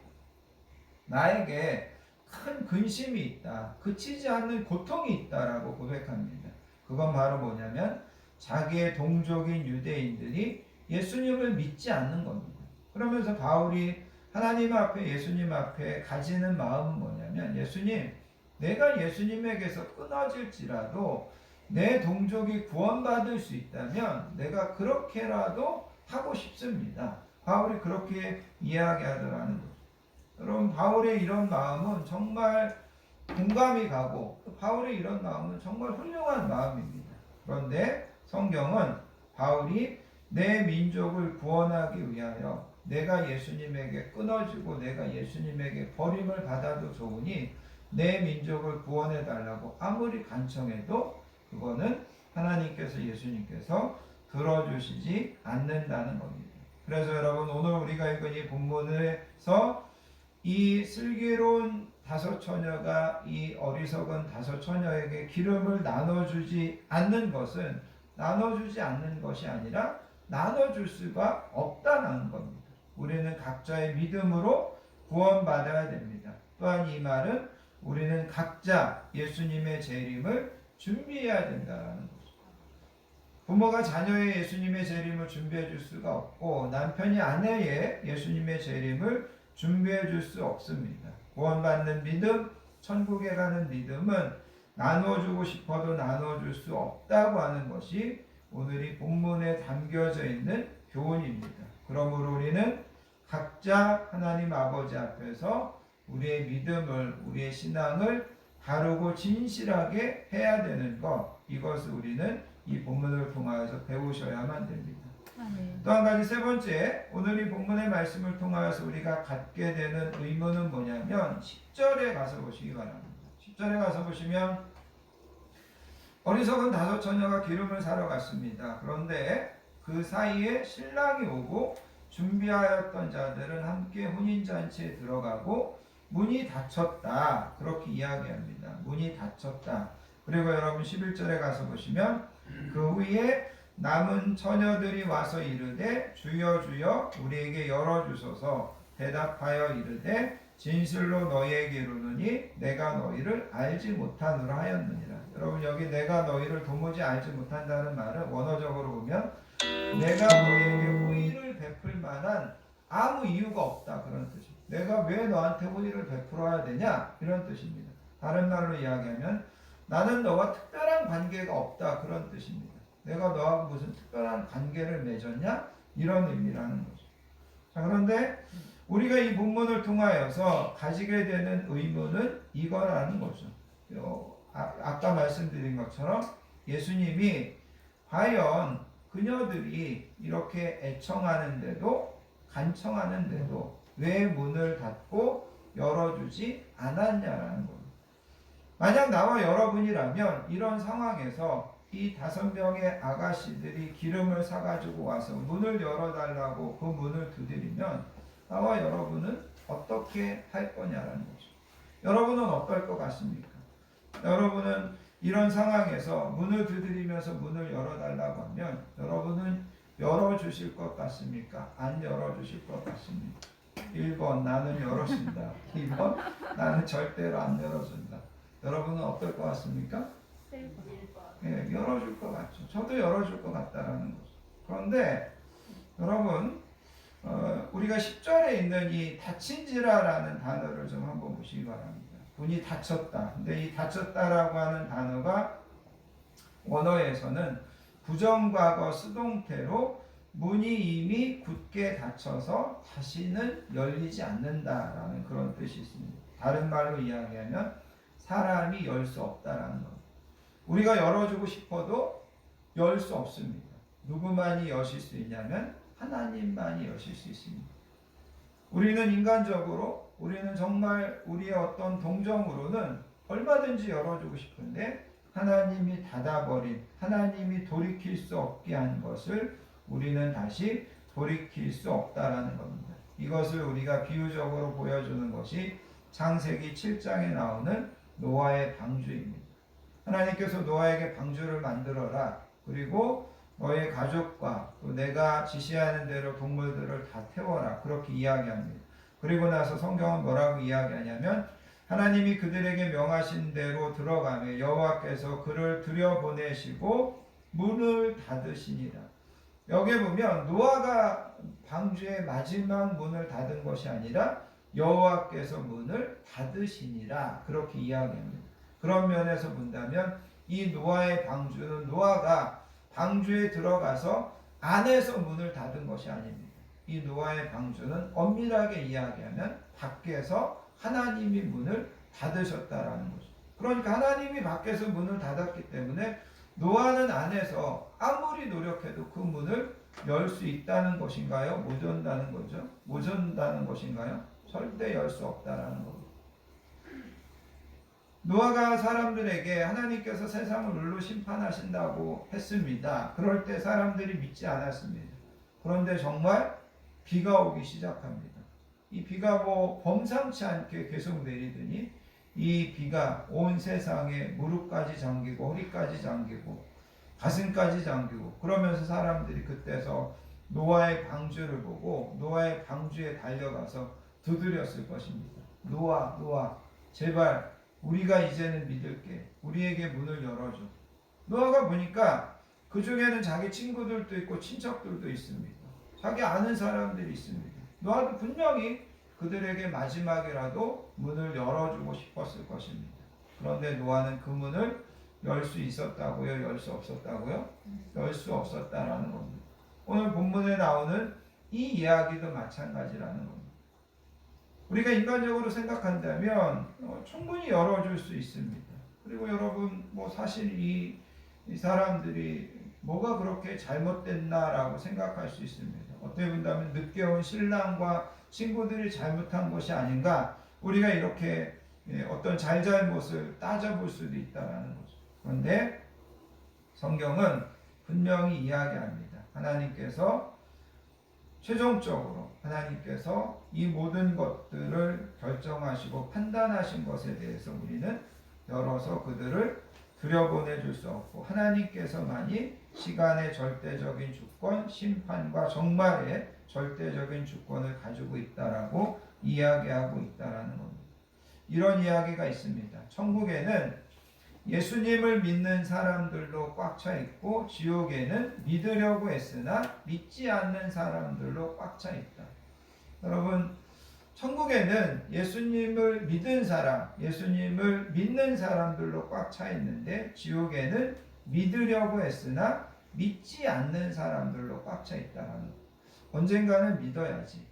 나에게 큰 근심이 있다. 그치지 않는 고통이 있다라고 고백합니다. 그건 바로 뭐냐면 자기의 동족인 유대인들이 예수님을 믿지 않는 겁니다. 그러면서 바울이 하나님 앞에 예수님 앞에 가지는 마음은 뭐냐면 예수님, 내가 예수님에게서 끊어질지라도 내 동족이 구원받을 수 있다면 내가 그렇게라도 하고 싶습니다. 바울이 그렇게 이야기하더라는 거죠. 여러분 바울의 이런 마음은 정말 공감이 가고 바울의 이런 마음은 정말 훌륭한 마음입니다. 그런데 성경은 바울이 내 민족을 구원하기 위하여 내가 예수님에게 끊어지고 내가 예수님에게 버림을 받아도 좋으니 내 민족을 구원해 달라고 아무리 간청해도 그거는 하나님께서 예수님께서 들어주시지 않는다는 겁니다. 그래서 여러분 오늘 우리가 읽은 이 본문에서 이 슬기로운 다섯 처녀가 이 어리석은 다섯 처녀에게 기름을 나눠주지 않는 것이 아니라 나눠줄 수가 없다는 겁니다. 우리는 각자의 믿음으로 구원받아야 됩니다. 또한 이 말은 우리는 각자 예수님의 재림을 준비해야 된다는 거죠. 부모가 자녀의 예수님의 재림을 준비해 줄 수가 없고 남편이 아내의 예수님의 재림을 준비해 줄 수 없습니다. 구원받는 믿음, 천국에 가는 믿음은 나눠주고 싶어도 나눠줄 수 없다고 하는 것이 오늘 이 본문에 담겨져 있는 교훈입니다. 그러므로 우리는 각자 하나님 아버지 앞에서 우리의 믿음을, 우리의 신앙을 바르고 진실하게 해야 되는 것, 이것을 우리는 이 본문을 통하여서 배우셔야만 됩니다. 아멘. 또 한 가지 세 번째, 오늘 이 본문의 말씀을 통하여서 우리가 갖게 되는 의무는 뭐냐면 10절에 가서 보시기 바랍니다. 10절에 가서 보시면 어리석은 다섯 처녀가 기름을 사러 갔습니다. 그런데 그 사이에 신랑이 오고 준비하였던 자들은 함께 혼인잔치에 들어가고 문이 닫혔다. 그렇게 이야기합니다. 문이 닫혔다. 그리고 여러분 11절에 가서 보시면 그 후에 남은 처녀들이 와서 이르되 주여 주여 우리에게 열어주소서. 대답하여 이르되 진실로 너희에게 이르노니 내가 너희를 알지 못하노라 하였느니라. 여러분 여기 내가 너희를 도무지 알지 못한다는 말은 원어적으로 보면 내가 너희에게 호의를 베풀 만한 아무 이유가 없다, 그런 뜻입니다. 내가 왜 너한테 호의를 베풀어야 되냐, 이런 뜻입니다. 다른 말로 이야기하면 나는 너와 특별한 관계가 없다, 그런 뜻입니다. 내가 너하고 무슨 특별한 관계를 맺었냐, 이런 의미라는 거죠. 자, 그런데 우리가 이 본문을 통하여서 가지게 되는 의무는 이거라는 거죠. 아까 말씀드린 것처럼 예수님이 과연 그녀들이 이렇게 애청하는데도 간청하는데도 왜 문을 닫고 열어주지 않았냐라는 겁니다. 만약 나와 여러분이라면 이런 상황에서 이 5명의 아가씨들이 기름을 사가지고 와서 문을 열어달라고 그 문을 두드리면 나와 여러분은 어떻게 할 거냐라는 거죠. 여러분은 어떨 것 같습니까? 여러분은 이런 상황에서 문을 두드리면서 문을 열어달라고 하면 여러분은 열어주실 것 같습니까? 안 열어주실 것 같습니까? 1번 나는 열어준다. 2번 나는 절대로 안 열어준다. 여러분은 어떨 것 같습니까? 1번. 예, 열어줄 것 같죠. 저도 열어줄 것 같다라는 거죠. 그런데 여러분 우리가 10절에 있는 이 닫힌지라라는 단어를 좀 한번 보시기 바랍니다. 문이 닫혔다. 근데 이 닫혔다라고 하는 단어가 원어에서는 부정과거 수동태로 문이 이미 굳게 닫혀서 다시는 열리지 않는다라는 그런 뜻이 있습니다. 다른 말로 이야기하면 사람이 열 수 없다라는 것. 우리가 열어주고 싶어도 열 수 없습니다. 누구만이 여실 수 있냐면 하나님만이 여실 수 있습니다. 우리는 인간적으로 우리는 정말 우리의 어떤 동정으로는 얼마든지 열어주고 싶은데 하나님이 닫아버린, 하나님이 돌이킬 수 없게 한 것을 우리는 다시 돌이킬 수 없다라는 겁니다. 이것을 우리가 비유적으로 보여주는 것이 창세기 7장에 나오는 노아의 방주입니다. 하나님께서 노아에게 방주를 만들어라. 그리고 너의 가족과 또 내가 지시하는 대로 동물들을 다 태워라. 그렇게 이야기합니다. 그리고 나서 성경은 뭐라고 이야기하냐면 하나님이 그들에게 명하신 대로 들어가며 여호와께서 그를 들여보내시고 문을 닫으시니라. 여기 보면 노아가 방주의 마지막 문을 닫은 것이 아니라 여호와께서 문을 닫으시니라. 그렇게 이야기합니다. 그런 면에서 본다면 이 노아의 방주는 노아가 방주에 들어가서 안에서 문을 닫은 것이 아닙니다. 이 노아의 방주는 엄밀하게 이야기하면 밖에서 하나님이 문을 닫으셨다라는 거죠. 그러니까 하나님이 밖에서 문을 닫았기 때문에 노아는 안에서 아무리 노력해도 그 문을 열 수 있다는 것인가요? 못 연다는 거죠? 못 연다는 것인가요? 절대 열 수 없다라는 겁니다. 노아가 사람들에게 하나님께서 세상을 물로 심판하신다고 했습니다. 그럴 때 사람들이 믿지 않았습니다. 그런데 정말 비가 오기 시작합니다. 이 비가 뭐 범상치 않게 계속 내리더니 이 비가 온 세상에 무릎까지 잠기고 허리까지 잠기고 가슴까지 잠기고 그러면서 사람들이 그때서 노아의 방주를 보고 노아의 방주에 달려가서 두드렸을 것입니다. 노아, 노아, 제발 우리가 이제는 믿을게. 우리에게 문을 열어줘. 노아가 보니까 그 중에는 자기 친구들도 있고 친척들도 있습니다. 자기 아는 사람들이 있습니다. 노아도 분명히 그들에게 마지막이라도 문을 열어주고 싶었을 것입니다. 그런데 노아는 그 문을 열 수 있었다고요? 열 수 없었다고요? 열 수 없었다라는 겁니다. 오늘 본문에 나오는 이 이야기도 마찬가지라는 겁니다. 우리가 인간적으로 생각한다면 충분히 열어줄 수 있습니다. 그리고 여러분 뭐 사실 이 사람들이 뭐가 그렇게 잘못됐나라고 생각할 수 있습니다. 어떻게 본다면 늦게 온 신랑과 친구들이 잘못한 것이 아닌가 우리가 이렇게 어떤 잘잘못을 따져볼 수도 있다는 거죠. 그런데 성경은 분명히 이야기합니다. 하나님께서 최종적으로 하나님께서 이 모든 것들을 결정하시고 판단하신 것에 대해서 우리는 열어서 그들을 들여보내줄 수 없고 하나님께서만이 시간의 절대적인 주권, 심판과 정말의 절대적인 주권을 가지고 있다라고 이야기하고 있다라는 겁니다. 이런 이야기가 있습니다. 천국에는 예수님을 믿는 사람들로 꽉 차 있고 지옥에는 믿으려고 애쓰나 믿지 않는 사람들로 꽉 차 있다. 여러분 천국에는 예수님을 믿은 사람, 예수님을 믿는 사람들로 꽉 차 있는데 지옥에는 믿으려고 애쓰나 믿지 않는 사람들로 꽉 차 있다라는 거. 언젠가는 믿어야지.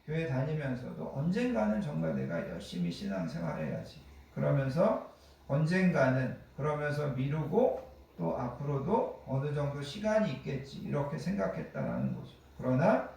교회 다니면서도 언젠가는 정말 내가 열심히 신앙생활 해야지. 그러면서 언젠가는 그러면서 미루고 또 앞으로도 어느 정도 시간이 있겠지 이렇게 생각했다라는 거죠. 그러나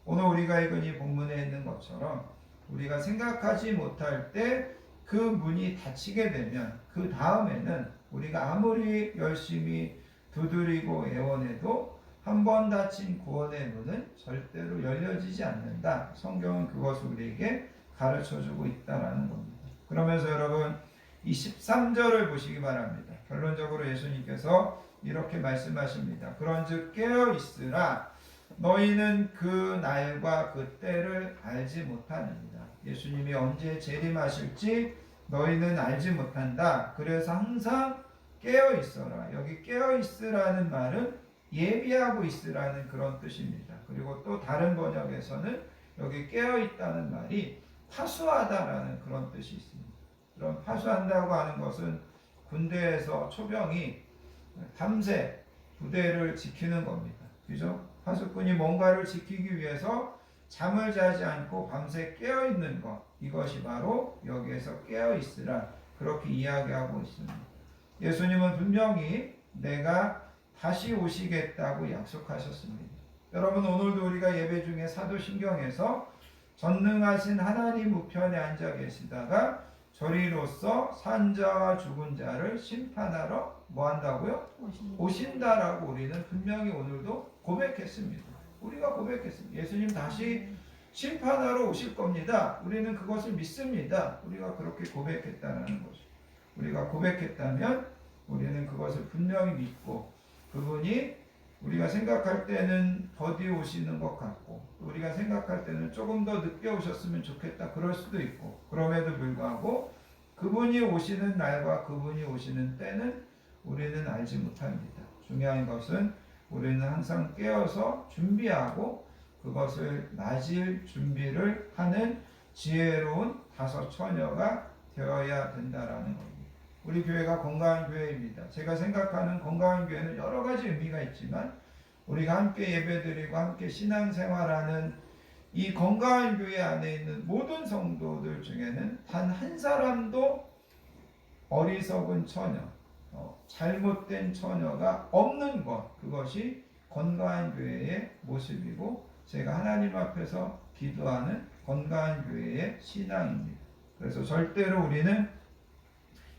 오늘 우리가 읽은 이 본문에 있는 것처럼 우리가 생각하지 못할 때 그 문이 닫히게 되면 그 다음에는 우리가 아무리 열심히 두드리고 애원해도 한 번 닫힌 구원의 문은 절대로 열려지지 않는다. 성경은 그것을 우리에게 가르쳐주고 있다라는 겁니다. 그러면서 여러분 이 13절을 보시기 바랍니다. 결론적으로 예수님께서 이렇게 말씀하십니다. 그런즉 깨어 있으라 너희는 그 날과 그 때를 알지 못하느니라. 예수님이 언제 재림하실지 너희는 알지 못한다. 그래서 항상 깨어 있어라. 여기 깨어 있으라는 말은 예비하고 있으라는 그런 뜻입니다. 그리고 또 다른 번역에서는 여기 깨어 있다는 말이 파수하다라는 그런 뜻이 있습니다. 그럼 파수한다고 하는 것은 군대에서 초병이 밤새 부대를 지키는 겁니다. 그죠? 파수꾼이 뭔가를 지키기 위해서 잠을 자지 않고 밤새 깨어 있는 것, 이것이 바로 여기에서 깨어 있으라 그렇게 이야기하고 있습니다. 예수님은 분명히 내가 다시 오시겠다고 약속하셨습니다. 여러분 오늘도 우리가 예배 중에 사도신경에서 전능하신 하나님 우편에 앉아 계시다가 저리로서 산자와 죽은 자를 심판하러 뭐 한다고요? 오신다라고 우리는 분명히 오늘도 고백했습니다. 우리가 고백했습니다. 예수님 다시 심판하러 오실 겁니다. 우리는 그것을 믿습니다. 우리가 그렇게 고백했다는 거죠. 우리가 고백했다면 우리는 그것을 분명히 믿고 그분이 우리가 생각할 때는 더디 오시는 것 같고 우리가 생각할 때는 조금 더 늦게 오셨으면 좋겠다 그럴 수도 있고 그럼에도 불구하고 그분이 오시는 날과 그분이 오시는 때는 우리는 알지 못합니다. 중요한 것은 우리는 항상 깨어서 준비하고 그것을 맞을 준비를 하는 지혜로운 다섯 처녀가 되어야 된다라는 겁니다. 우리 교회가 건강한 교회입니다. 제가 생각하는 건강한 교회는 여러 가지 의미가 있지만 우리가 함께 예배드리고 함께 신앙생활하는 이 건강한 교회 안에 있는 모든 성도들 중에는 단 한 사람도 어리석은 처녀, 잘못된 처녀가 없는 것, 그것이 건강한 교회의 모습이고 제가 하나님 앞에서 기도하는 건강한 교회의 신앙입니다. 그래서 절대로 우리는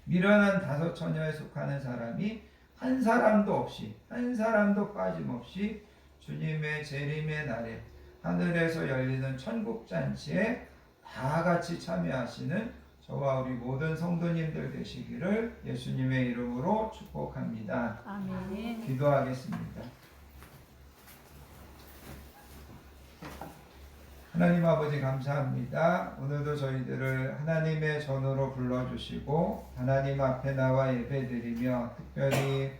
미련한 다섯 처녀에 속하는 사람이 한 사람도 없이 한 사람도 빠짐없이 주님의 재림의 날에 하늘에서 열리는 천국잔치에 다 같이 참여하시는 저와 우리 모든 성도님들 되시기를 예수님의 이름으로 축복합니다. 아멘. 기도하겠습니다. 하나님 아버지 감사합니다. 오늘도 저희들을 하나님의 전으로 불러주시고 하나님 앞에 나와 예배드리며 특별히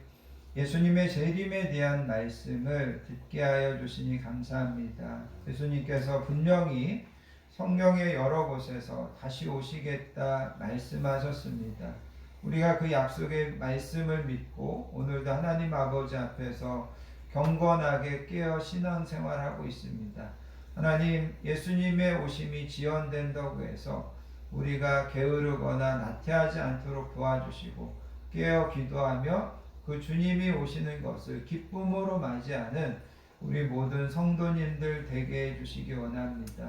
예수님의 재림에 대한 말씀을 듣게 하여 주시니 감사합니다. 예수님께서 분명히 성경의 여러 곳에서 다시 오시겠다 말씀하셨습니다. 우리가 그 약속의 말씀을 믿고 오늘도 하나님 아버지 앞에서 경건하게 깨어 신앙생활하고 있습니다. 하나님, 예수님의 오심이 지연된다고 해서 우리가 게으르거나 나태하지 않도록 도와주시고 깨어 기도하며 그 주님이 오시는 것을 기쁨으로 맞이하는 우리 모든 성도님들 되게 해주시기 원합니다.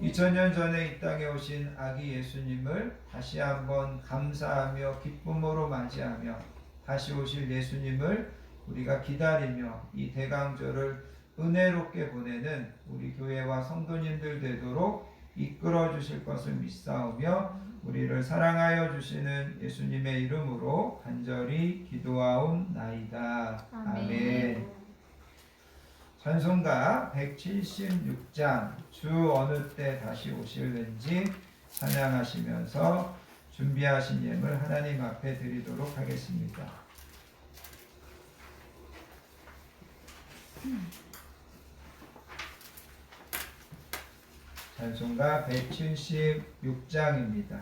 2000년 전에 이 땅에 오신 아기 예수님을 다시 한번 감사하며 기쁨으로 맞이하며 다시 오실 예수님을 우리가 기다리며 이 대강절을 은혜롭게 보내는 우리 교회와 성도님들 되도록 이끌어 주실 것을 믿사오며 우리를 사랑하여 주시는 예수님의 이름으로 간절히 기도하옵나이다. 아멘. 찬송가 176장 주 어느 때 다시 오실는지 찬양하시면서 준비하신 예물 하나님 앞에 드리도록 하겠습니다. 찬송가 176장입니다.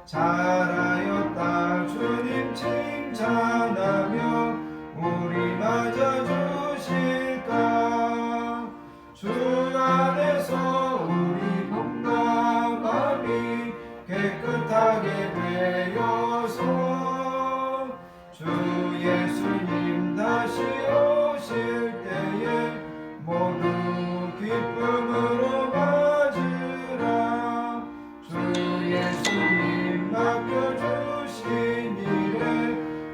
잘하였다 주님 칭찬하며 우리 맞아주실까. 주 안에서 우리 몸과 마음이 깨끗하게 되어서 주 예수님 다시 오실 때에 모두 기쁨으로 맞으라. 주 예수님 맡겨주신 일에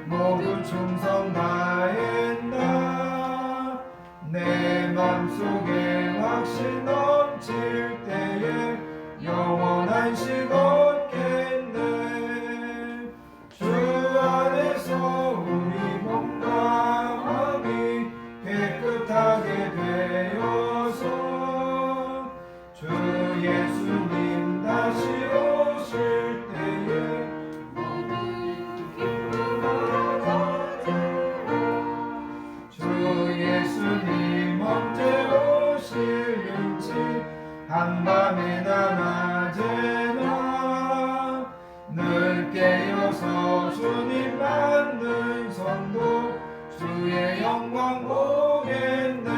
모두 충성 다했나. 내 맘속에 확신 넘칠 때에 영원한 식 얻겠네. 주 안에서 우리 몸과 마음이 깨끗하게 되어서 주 예수님 다시 오실 때에 모두 기쁨으로 맞으라. 주 예수님 언제 오실는지 한밤에나 낮에나 늘 깨어서 주님 만든 성도 주의 영광 보겠네.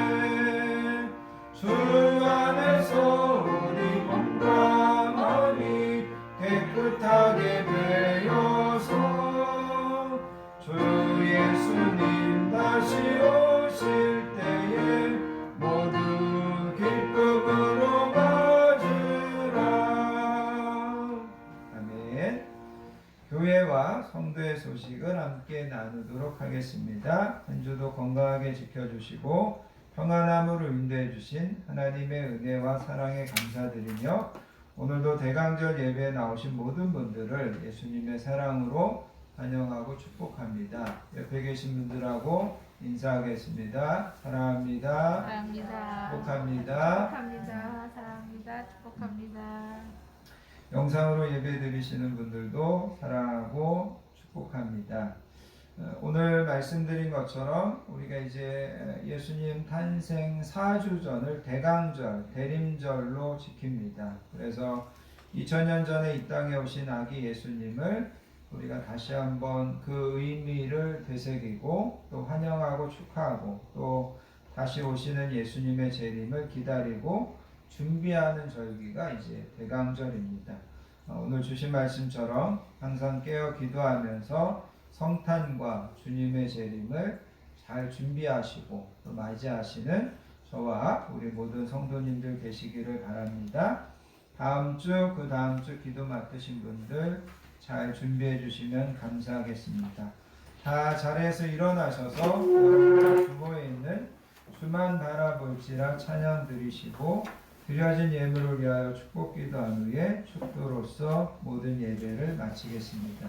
주 안에서 우리 몸과 마음이 깨끗하게 되어서 주 예수님 다시 오실 때에 모두 기쁨으로 맞으라. 아멘. 교회와 성도의 소식을 함께 나누도록 하겠습니다. 한 주도 건강하게 지켜주시고 평안함으로 인도해 주신 하나님의 은혜와 사랑에 감사드리며 오늘도 대강절 예배에 나오신 모든 분들을 예수님의 사랑으로 환영하고 축복합니다. 옆에 계신 분들하고 인사하겠습니다. 사랑합니다. 사랑합니다. 축복합니다. 축복합니다. 사랑합니다. 축복합니다. 영상으로 예배 드리시는 분들도 사랑하고 축복합니다. 오늘 말씀드린 것처럼 우리가 이제 예수님 탄생 4주전을 대강절, 대림절로 지킵니다. 그래서 2000년 전에 이 땅에 오신 아기 예수님을 우리가 다시 한번 그 의미를 되새기고 또 환영하고 축하하고 또 다시 오시는 예수님의 재림을 기다리고 준비하는 절기가 이제 대강절입니다. 오늘 주신 말씀처럼 항상 깨어 기도하면서 성탄과 주님의 재림을 잘 준비하시고 또 맞이하시는 저와 우리 모든 성도님들 되시기를 바랍니다. 다음 주, 그 다음 주 기도 맡으신 분들 잘 준비해 주시면 감사하겠습니다. 다 자리에서 일어나셔서 주보에 있는 주만 바라볼지라 찬양 드리시고 드려진 예물을 위하여 축복 기도한 후에 축도로서 모든 예배를 마치겠습니다.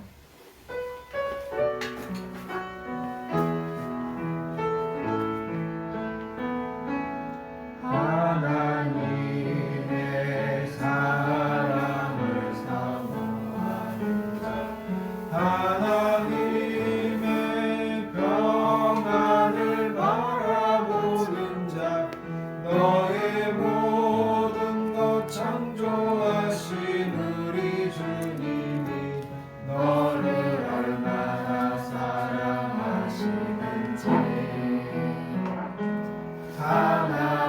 하나님의 사랑을 사모하는 자, 하나님의 평안을 바라보는 자, 너의 모든 것 창조하신 우리 주님이 너를 얼마나 사랑하시는지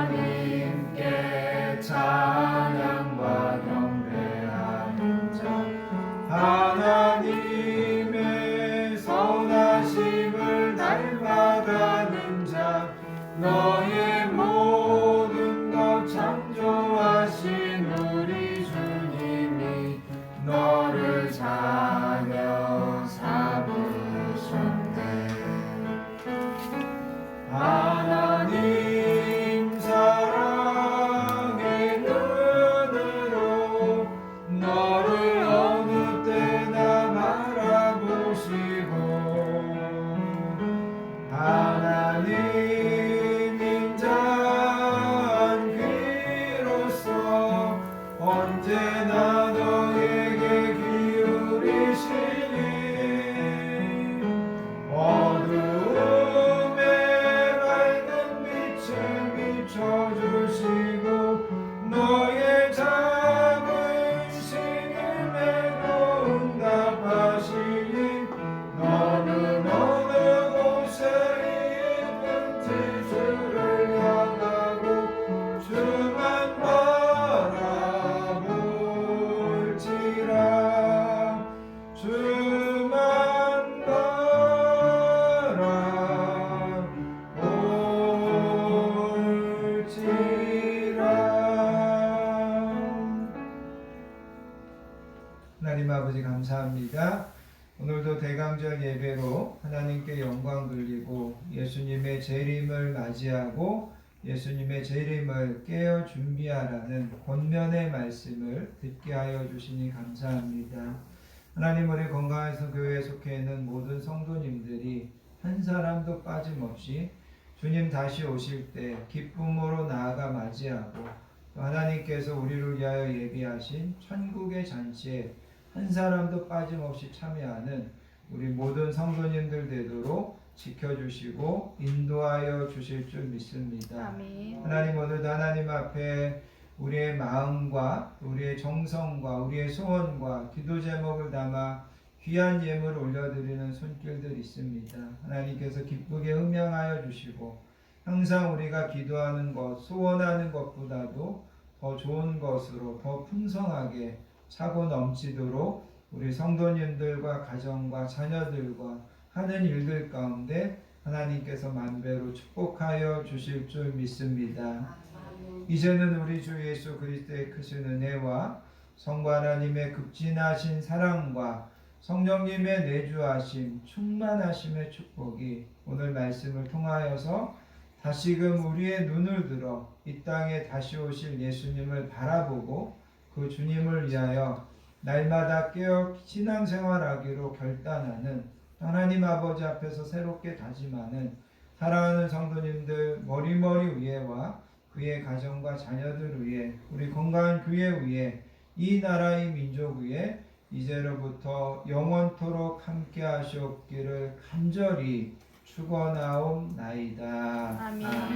하나님께 찬양과 경배하는 자, 하나님의 선하심을 닮아가는 자, 너의 모든 것 창조하신 우리 주님이 너를 자녀 삼으셨네. 하나님 사랑의 눈으로 너를 어느 때나 바라보시고 하나님 인자한 귀로서 언제나 너에게 기울이시니 어두움에 밝은 빛을 비춰주시고 너의 작은 신임에도 응답하시니 너는 어느 곳에 있든지 주를 향하고 주만 바라볼지라 주만 바라볼지라. 하나님 아버지 감사합니다. 오늘도 대강절 예배로 하나님께 영광 돌리고 예수님의 재림을 맞이하고 예수님의 재림을 깨어 준비하라는 권면의 말씀을 듣게 하여 주시니 감사합니다. 하나님, 우리 건강해서 교회에 속해 있는 모든 성도님들이 한 사람도 빠짐없이 주님 다시 오실 때 기쁨으로 나아가 맞이하고 또 하나님께서 우리를 위하여 예비하신 천국의 잔치에 한 사람도 빠짐없이 참여하는 우리 모든 성도님들 되도록 지켜주시고 인도하여 주실 줄 믿습니다. 아멘. 하나님, 오늘도 하나님 앞에 우리의 마음과 우리의 정성과 우리의 소원과 기도 제목을 담아 귀한 예물을 올려드리는 손길들 있습니다. 하나님께서 기쁘게 음양하여 주시고 항상 우리가 기도하는 것, 소원하는 것보다도 더 좋은 것으로 더 풍성하게 차고 넘치도록 우리 성도님들과 가정과 자녀들과 하는 일들 가운데 하나님께서 만배로 축복하여 주실 줄 믿습니다. 이제는 우리 주 예수 그리스도의 크신 은혜와 성부 하나님의 극진하신 사랑과 성령님의 내주하심, 충만하심의 축복이 오늘 말씀을 통하여서 다시금 우리의 눈을 들어 이 땅에 다시 오실 예수님을 바라보고 그 주님을 위하여 날마다 깨어 신앙생활하기로 결단하는 하나님 아버지 앞에서 새롭게 다짐하는 사랑하는 성도님들 머리머리 위에와 그의 가정과 자녀들 위에 우리 건강한 교회 위에 이 나라의 민족 위에 이제로부터 영원토록 함께 하시옵기를 간절히 축원하옵나이다. 아멘. 아멘.